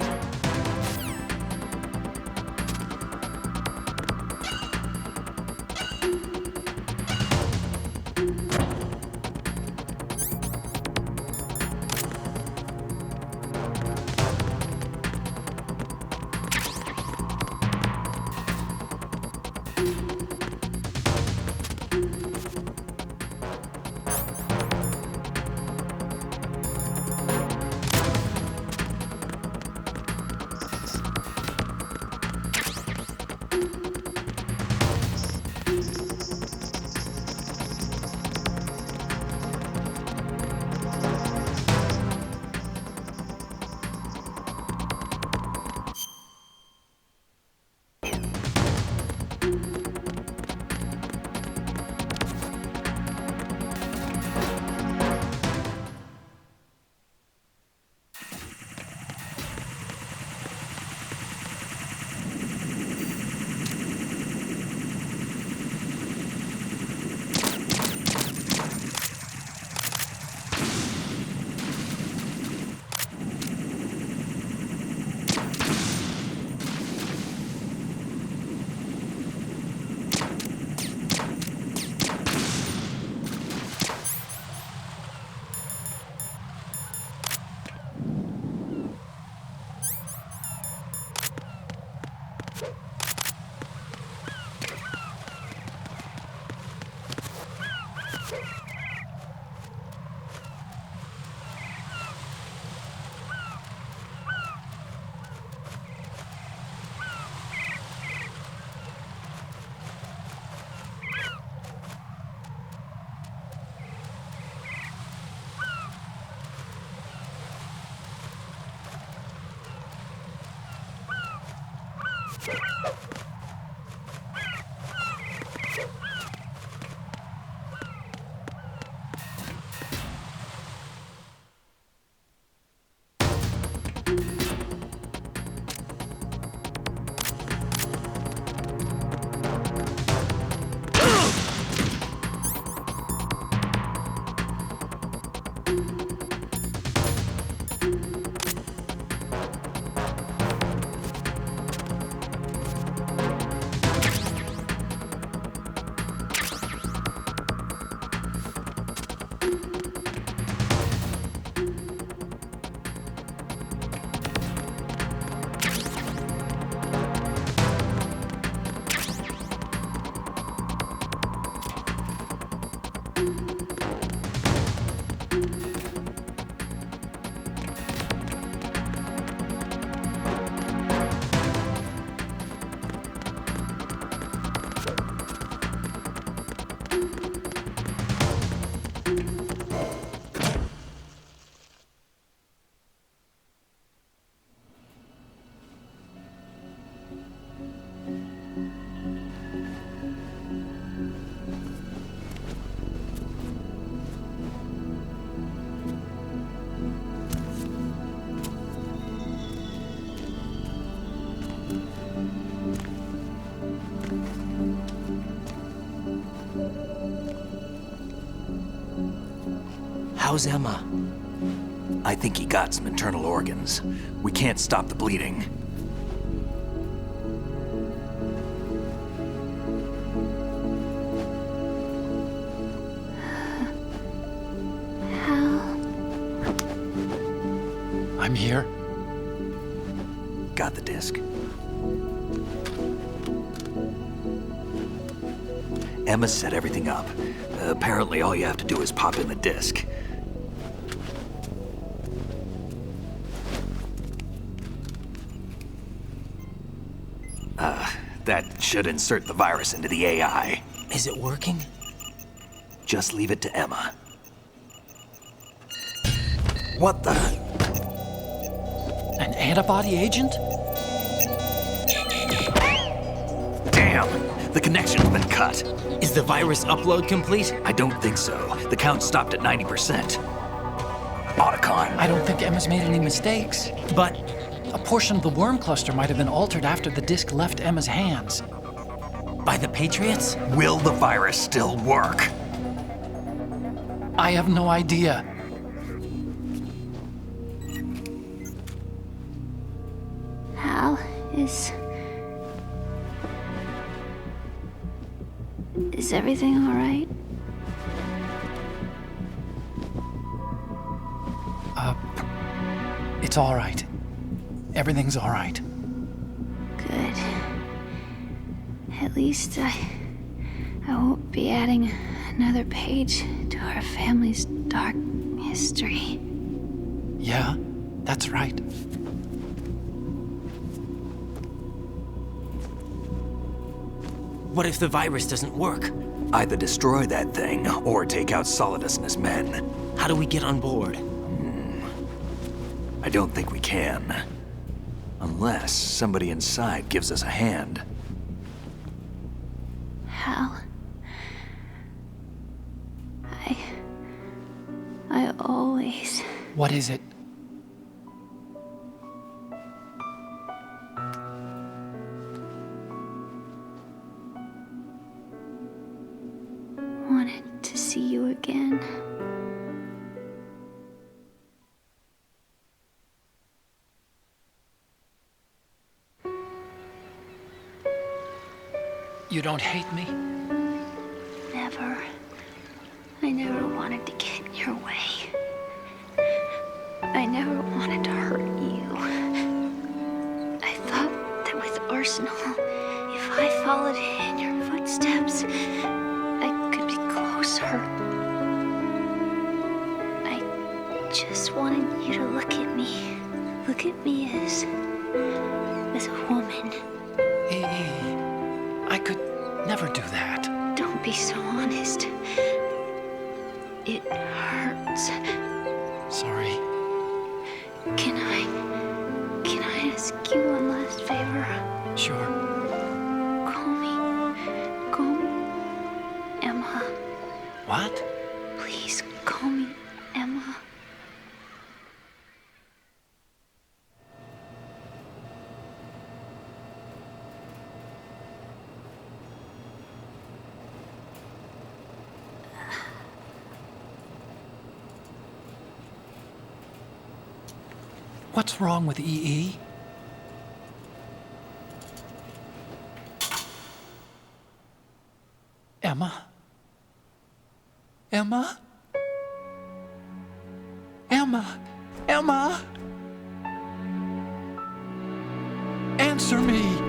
How's Emma? I think he got some internal organs. We can't stop the bleeding. I'm here. Got the disc. Emma set everything up. Apparently all you have to do is pop in the disc. That should insert the virus into the AI. Is it working? Just leave it to Emma. What the? An antibody agent? Damn! The connection's been cut. Is the virus upload complete? I don't think so. The count stopped at 90%. Otacon. I don't think Emma's made any mistakes. But A portion of the worm cluster might have been altered after the disc left Emma's hands. by the Patriots? Will the virus still work? I have no idea. Hal, is everything all right? It's all right. Everything's all right. Good. At least I won't be adding another page to our family's dark history. Yeah, that's right. What if the virus doesn't work? Either destroy that thing, or take out Solidus and his men. How do we get on board? I don't think we can. Unless somebody inside gives us a hand. Hal, I always... What is it? wanted to see you again. You don't hate me? Never. I never wanted to get in your way. I never wanted to hurt you. I thought that with Arsenal, if I followed in your footsteps, I could be closer. I just wanted you to look at me. Look at me as a woman. I could never do that. Don't be so honest. It hurts. Sorry. Can I ask you one last favor? Sure. What's wrong with EE? Emma? Emma? Emma? Emma? Answer me!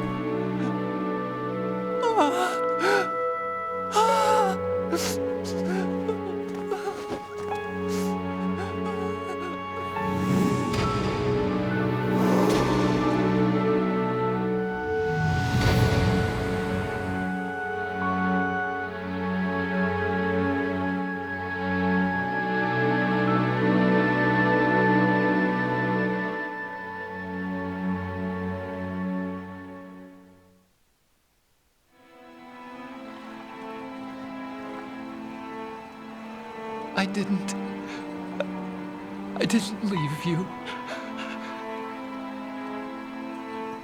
I didn't leave you.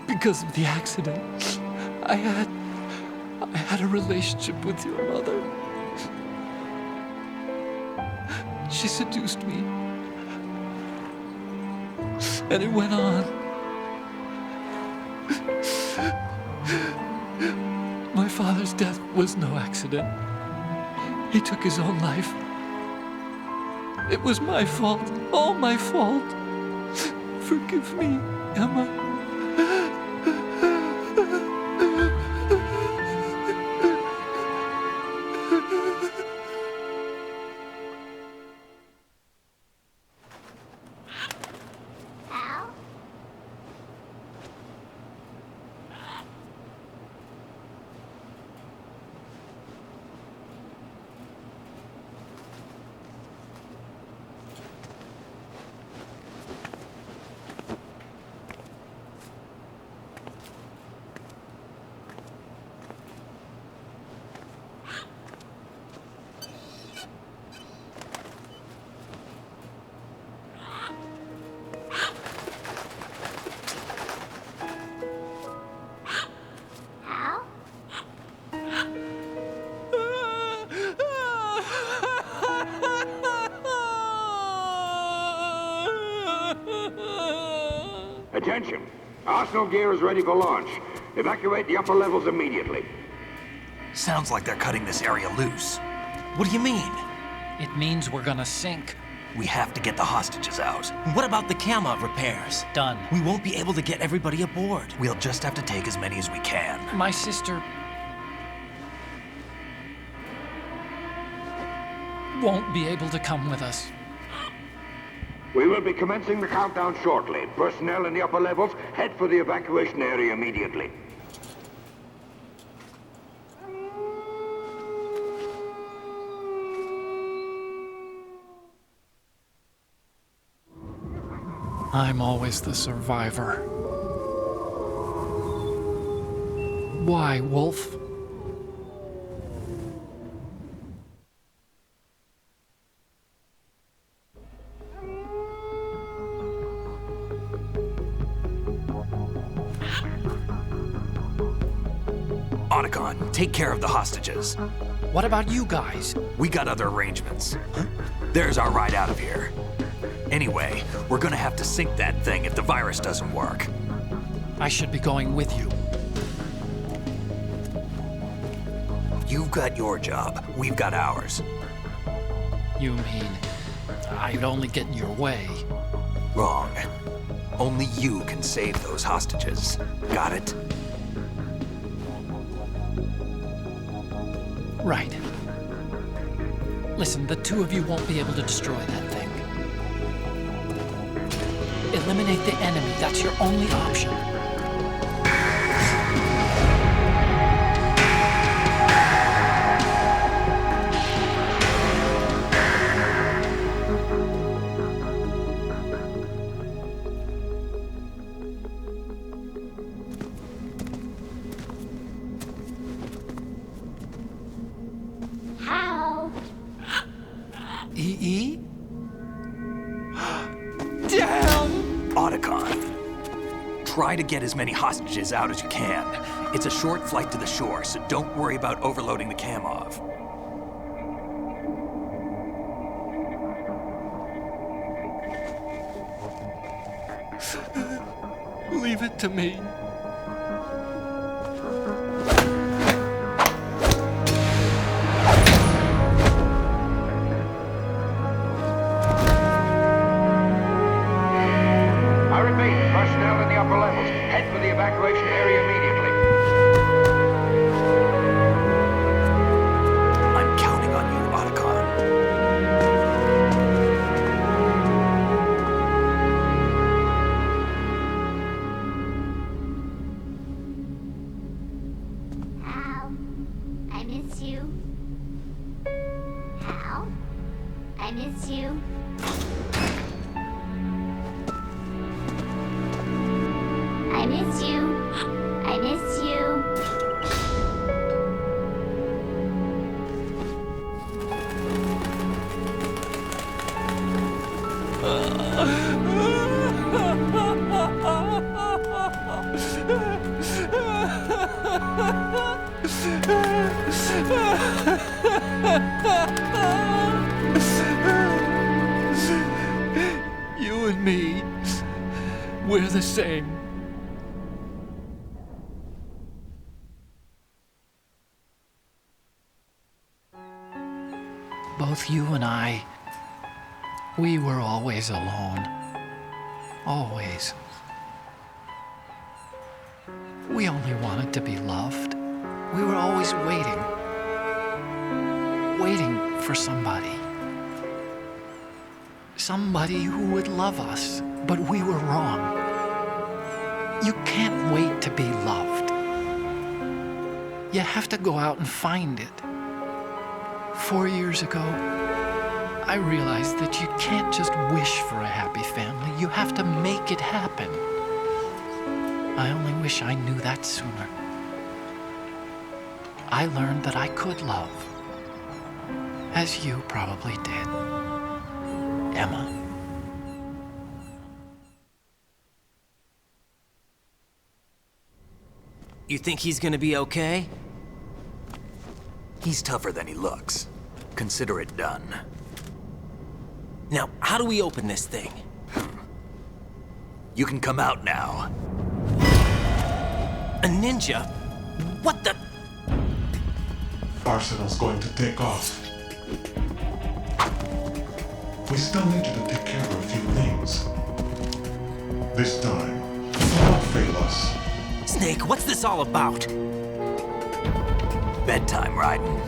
Because of the accident, I had a relationship with your mother. She seduced me. And it went on. My father's death was no accident. He took his own life. It was my fault, all my fault. Forgive me, Emma. Attention! Arsenal gear is ready for launch. Evacuate the upper levels immediately. Sounds like they're cutting this area loose. What do you mean? It means we're gonna sink. We have to get the hostages out. What about the camo repairs? Done. We won't be able to get everybody aboard. We'll just have to take as many as we can. My sister won't be able to come with us. We will be commencing the countdown shortly. Personnel in the upper levels, head for the evacuation area immediately. I'm always the survivor. Why, Wolf? Otacon, take care of the hostages. What about you guys? We got other arrangements. There's our ride out of here. Anyway, we're gonna have to sink that thing if the virus doesn't work. I should be going with you. You've got your job, we've got ours. You mean I'd only get in your way? Wrong. Only you can save those hostages. Got it? Right. Listen, the two of you won't be able to destroy that thing. Eliminate the enemy. That's your only option. EE? Damn! Otacon, try to get as many hostages out as you can. It's a short flight to the shore, so don't worry about overloading the Kamov. Leave it to me. I repeat, personnel in the upper levels, head for the evacuation area immediately. I'm counting on you, Otacon. Hal, I miss you. Hal, I miss you. I miss you. I miss you. You and me, we're the same. Both you and I, we were always alone. Always. We only wanted to be loved. We were always waiting. Waiting for somebody. Somebody who would love us, but we were wrong. You can't wait to be loved. You have to go out and find it. 4 years ago, I realized that you can't just wish for a happy family. You have to make it happen. I only wish I knew that sooner. I learned that I could love, as you probably did, Emma. You think he's gonna be okay? He's tougher than he looks. Consider it done. Now, how do we open this thing? You can come out now. A ninja? What the? Arsenal's going to take off. We still need you to take care of a few things. This time, do not fail us. Snake, what's this all about? Bedtime, Raiden.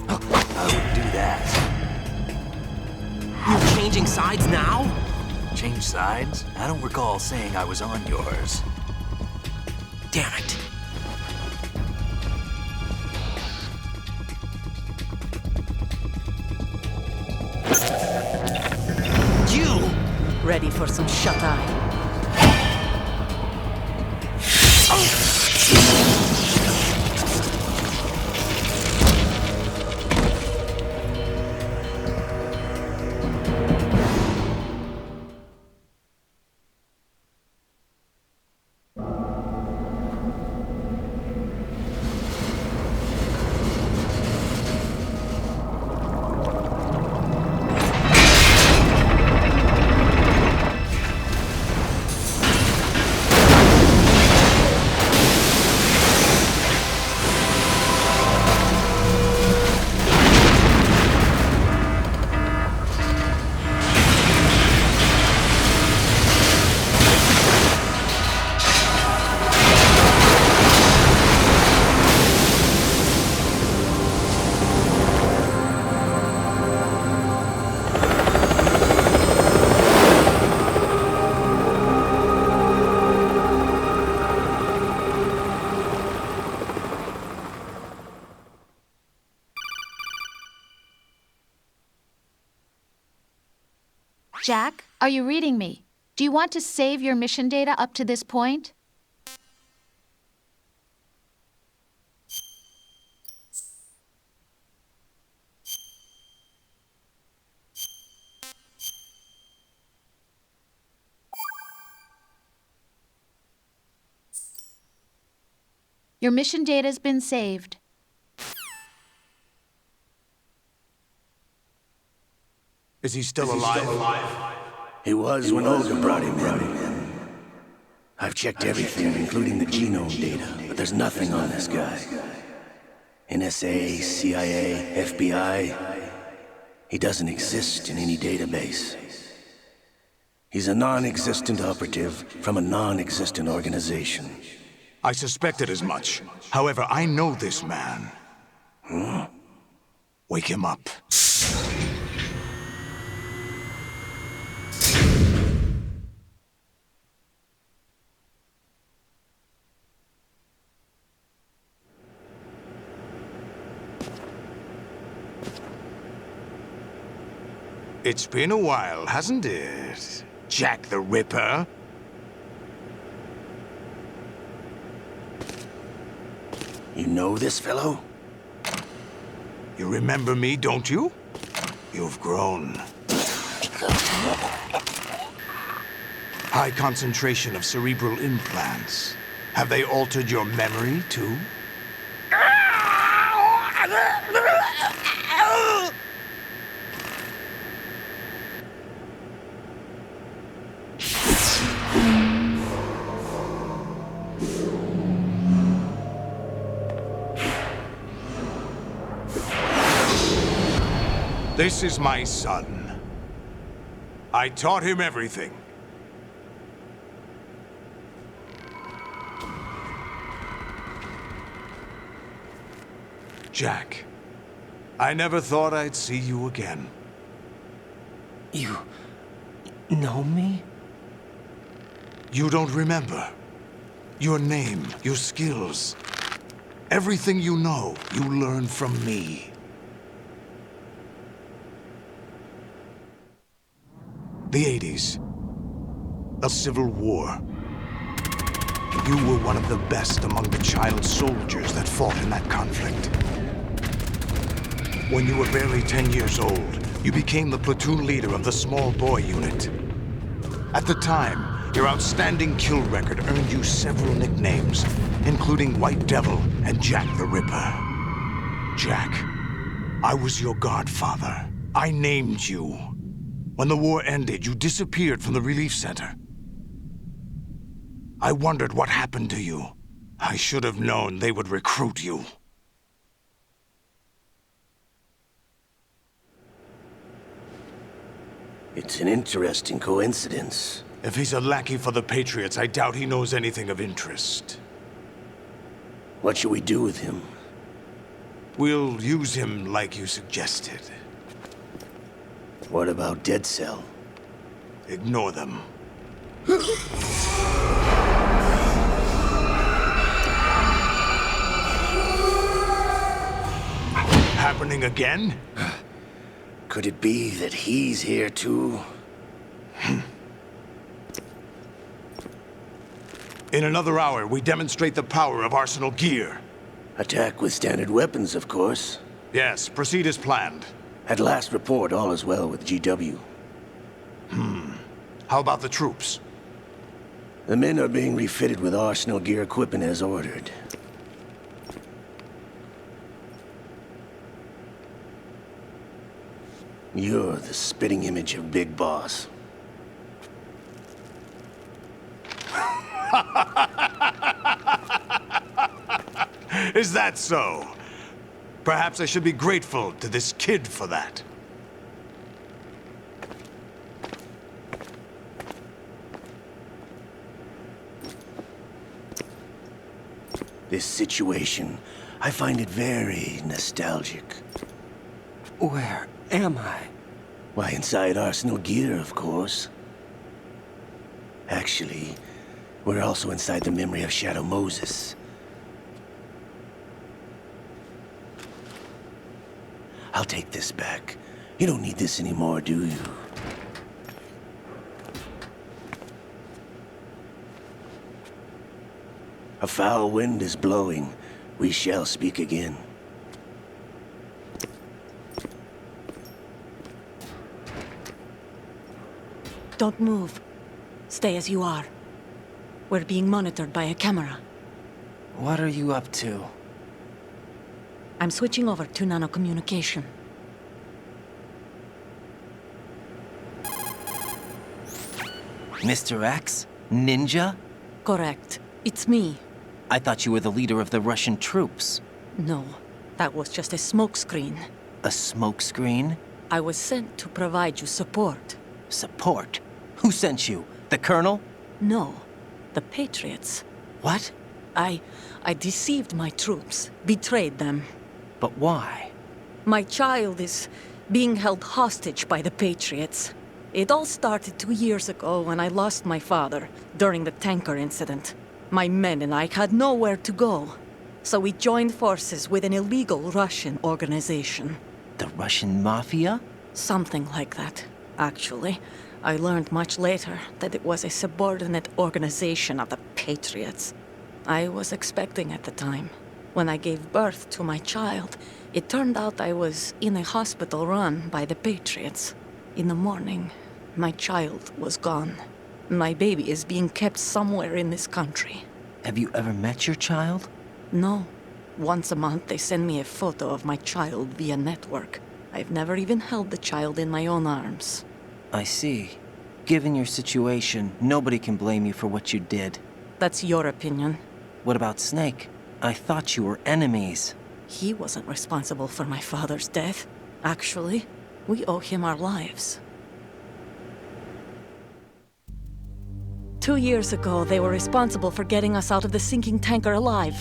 I wouldn't do that. You're changing sides now? Change sides? I don't recall saying I was on yours. Damn it. You! Ready for some shut-eye? Jack, are you reading me? Do you want to save your mission data up to this point? Your mission data's been saved. Is he still alive? He was when Olga brought him in. I've checked everything, including the genome data, but there's nothing on this guy. NSA, CIA, FBI. He doesn't exist in any database. He's a non-existent operative from a non-existent organization. I suspected as much. However, I know this man. Huh? Wake him up. It's been a while, hasn't it? Jack the Ripper? You know this fellow? You remember me, don't you? You've grown. High concentration of cerebral implants. Have they altered your memory, too? This is my son. I taught him everything. Jack, I never thought I'd see you again. You know me? You don't remember. Your name, your skills. Everything you know, you learned from me. The 80s. A civil war. You were one of the best among the child soldiers that fought in that conflict. When you were barely 10 years old, you became the platoon leader of the small boy unit. At the time, your outstanding kill record earned you several nicknames, including White Devil and Jack the Ripper. Jack, I was your godfather. I named you. When the war ended, you disappeared from the relief center. I wondered what happened to you. I should have known they would recruit you. It's an interesting coincidence. If he's a lackey for the Patriots, I doubt he knows anything of interest. What should we do with him? We'll use him like you suggested. What about Dead Cell? Ignore them. Happening again? Could it be that he's here too? In another hour, we demonstrate the power of Arsenal gear. Attack with standard weapons, of course. Yes, proceed as planned. At last report, all is well with GW. How about the troops? The men are being refitted with Arsenal gear equipment as ordered. You're the spitting image of Big Boss. Is that so? Perhaps I should be grateful to this kid for that. This situation, I find it very nostalgic. Where am I? Why, inside Arsenal gear, of course. Actually, we're also inside the memory of Shadow Moses. I'll take this back. You don't need this anymore, do you? A foul wind is blowing. We shall speak again. Don't move. Stay as you are. We're being monitored by a camera. What are you up to? I'm switching over to nanocommunication. Mr. X? Ninja? Correct. It's me. I thought you were the leader of the Russian troops. No, that was just a smokescreen. A smokescreen? I was sent to provide you support. Support? Who sent you? The Colonel? No, the Patriots. What? I deceived my troops, betrayed them. But why? My child is being held hostage by the Patriots. It all started 2 years ago when I lost my father during the tanker incident. My men and I had nowhere to go. So we joined forces with an illegal Russian organization. The Russian Mafia? Something like that, actually. I learned much later that it was a subordinate organization of the Patriots. I was expecting at the time. When I gave birth to my child, it turned out I was in a hospital run by the Patriots. In the morning, my child was gone. My baby is being kept somewhere in this country. Have you ever met your child? No. Once a month, they send me a photo of my child via network. I've never even held the child in my own arms. I see. Given your situation, nobody can blame you for what you did. That's your opinion. What about Snake? I thought you were enemies. He wasn't responsible for my father's death. Actually, we owe him our lives. 2 years ago, they were responsible for getting us out of the sinking tanker alive.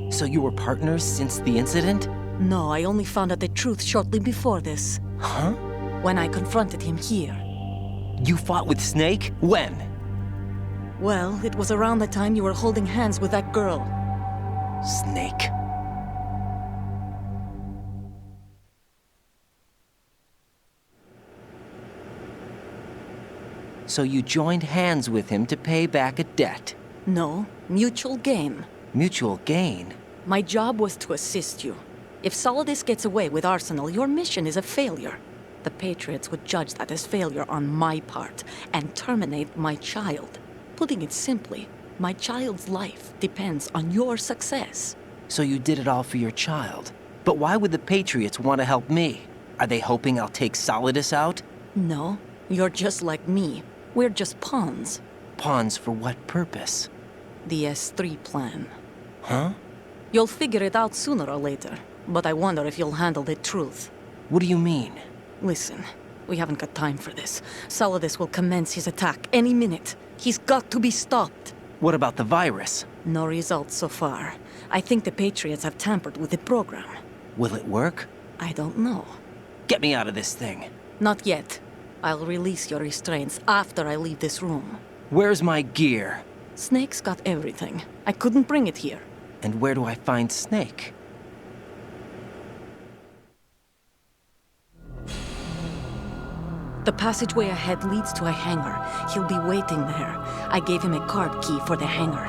So you were partners since the incident? No, I only found out the truth shortly before this. Huh? When I confronted him here. You fought with Snake? When? Well, it was around the time you were holding hands with that girl. Snake. So you joined hands with him to pay back a debt? No, mutual gain. Mutual gain? My job was to assist you. If Solidus gets away with Arsenal, your mission is a failure. The Patriots would judge that as failure on my part and terminate my child. Putting it simply, my child's life depends on your success. So you did it all for your child. But why would the Patriots want to help me? Are they hoping I'll take Solidus out? No, you're just like me. We're just pawns. Pawns for what purpose? The S3 plan. Huh? You'll figure it out sooner or later, but I wonder if you'll handle the truth. What do you mean? Listen, we haven't got time for this. Solidus will commence his attack any minute. He's got to be stopped. What about the virus? No results so far. I think the Patriots have tampered with the program. Will it work? I don't know. Get me out of this thing. Not yet. I'll release your restraints after I leave this room. Where's my gear? Snake's got everything. I couldn't bring it here. And where do I find Snake? The passageway ahead leads to a hangar. He'll be waiting there. I gave him a card key for the hangar.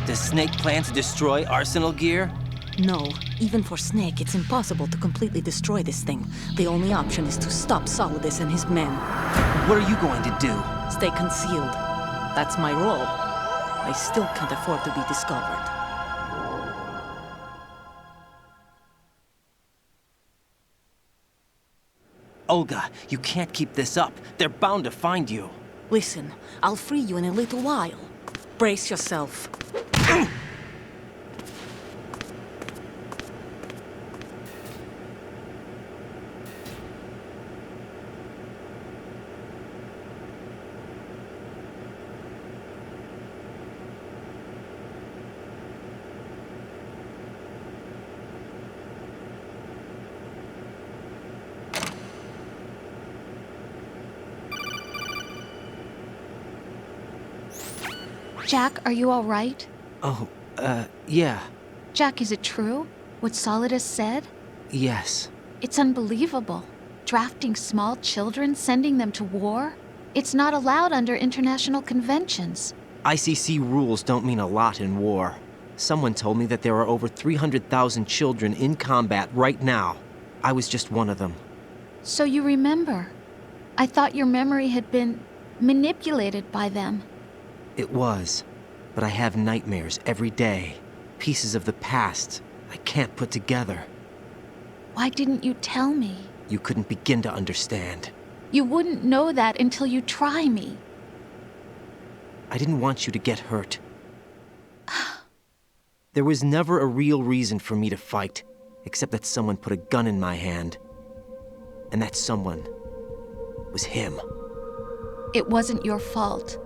Does Snake plan to destroy Arsenal gear? No. Even for Snake, it's impossible to completely destroy this thing. The only option is to stop Solidus and his men. What are you going to do? Stay concealed. That's my role. I still can't afford to be discovered. Olga, you can't keep this up. They're bound to find you. Listen, I'll free you in a little while. Brace yourself. Jack, are you all right? Oh, yeah. Jack, is it true? What Solidus said? Yes. It's unbelievable. Drafting small children, sending them to war? It's not allowed under international conventions. ICC rules don't mean a lot in war. Someone told me that there are over 300,000 children in combat right now. I was just one of them. So you remember. I thought your memory had been manipulated by them. It was. But I have nightmares every day. Pieces of the past I can't put together. Why didn't you tell me? You couldn't begin to understand. You wouldn't know that until you try me. I didn't want you to get hurt. There was never a real reason for me to fight, except that someone put a gun in my hand. And that someone was him. It wasn't your fault.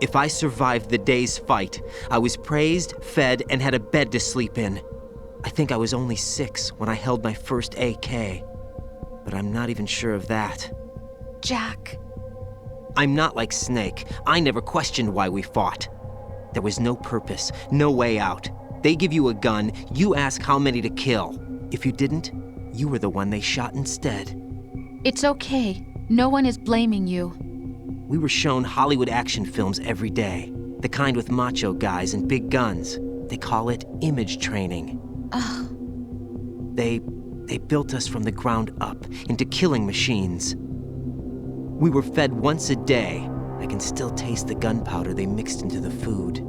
If I survived the day's fight, I was praised, fed, and had a bed to sleep in. I think I was only 6 when I held my first AK. But I'm not even sure of that. Jack. I'm not like Snake. I never questioned why we fought. There was no purpose, no way out. They give you a gun, you ask how many to kill. If you didn't, you were the one they shot instead. It's okay. No one is blaming you. We were shown Hollywood action films every day. The kind with macho guys and big guns. They call it image training. They built us from the ground up into killing machines. We were fed once a day. I can still taste the gunpowder they mixed into the food.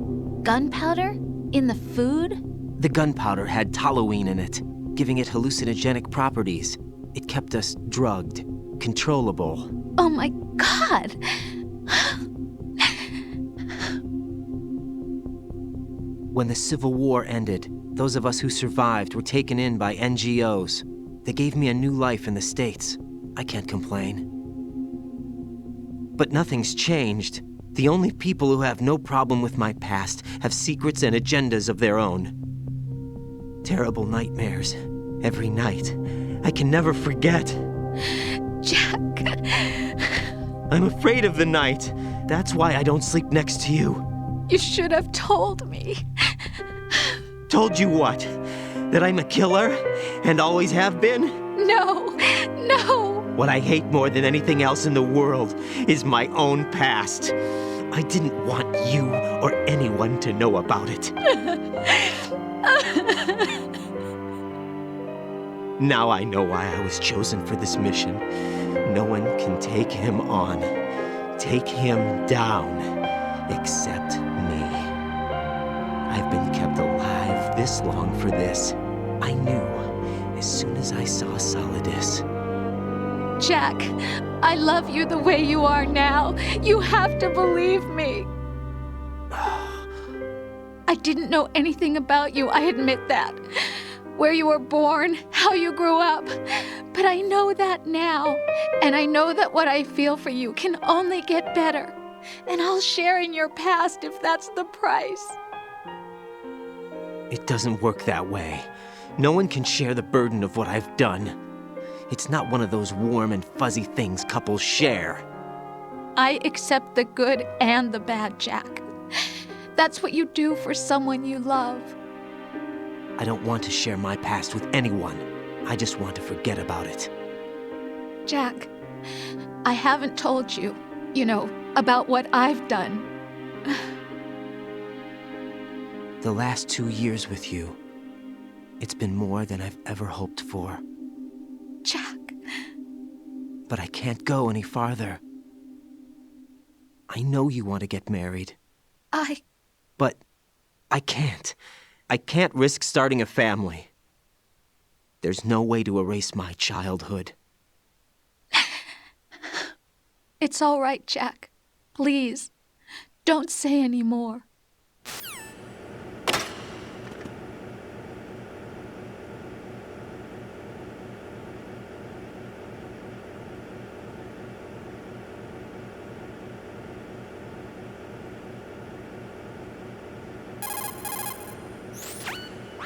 Gunpowder? In the food? The gunpowder had toluene in it, giving it hallucinogenic properties. It kept us drugged, controllable. Oh my God! When the Civil War ended, those of us who survived were taken in by NGOs. They gave me a new life in the States. I can't complain. But nothing's changed. The only people who have no problem with my past have secrets and agendas of their own. Terrible nightmares. Every night. I can never forget. Jack. I'm afraid of the night. That's why I don't sleep next to you. You should have told me. Told you what? That I'm a killer? And always have been? No. What I hate more than anything else in the world is my own past. I didn't want you or anyone to know about it. Now I know why I was chosen for this mission. No one can take him on, take him down, except me. I've been kept alive this long for this. I knew as soon as I saw Solidus. Jack, I love you the way you are now. You have to believe me. I didn't know anything about you, I admit that. Where you were born, how you grew up. But I know that now. And I know that what I feel for you can only get better. And I'll share in your past if that's the price. It doesn't work that way. No one can share the burden of what I've done. It's not one of those warm and fuzzy things couples share. I accept the good and the bad, Jack. That's what you do for someone you love. I don't want to share my past with anyone. I just want to forget about it. Jack, I haven't told you, about what I've done. The last 2 years with you, it's been more than I've ever hoped for. Jack. But I can't go any farther. I know you want to get married. But I can't. I can't risk starting a family. There's no way to erase my childhood. It's all right, Jack. Please, don't say any more.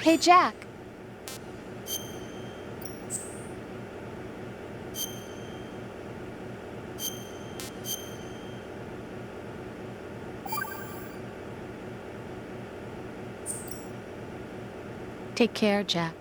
Hey, Jack. Take care, Jack.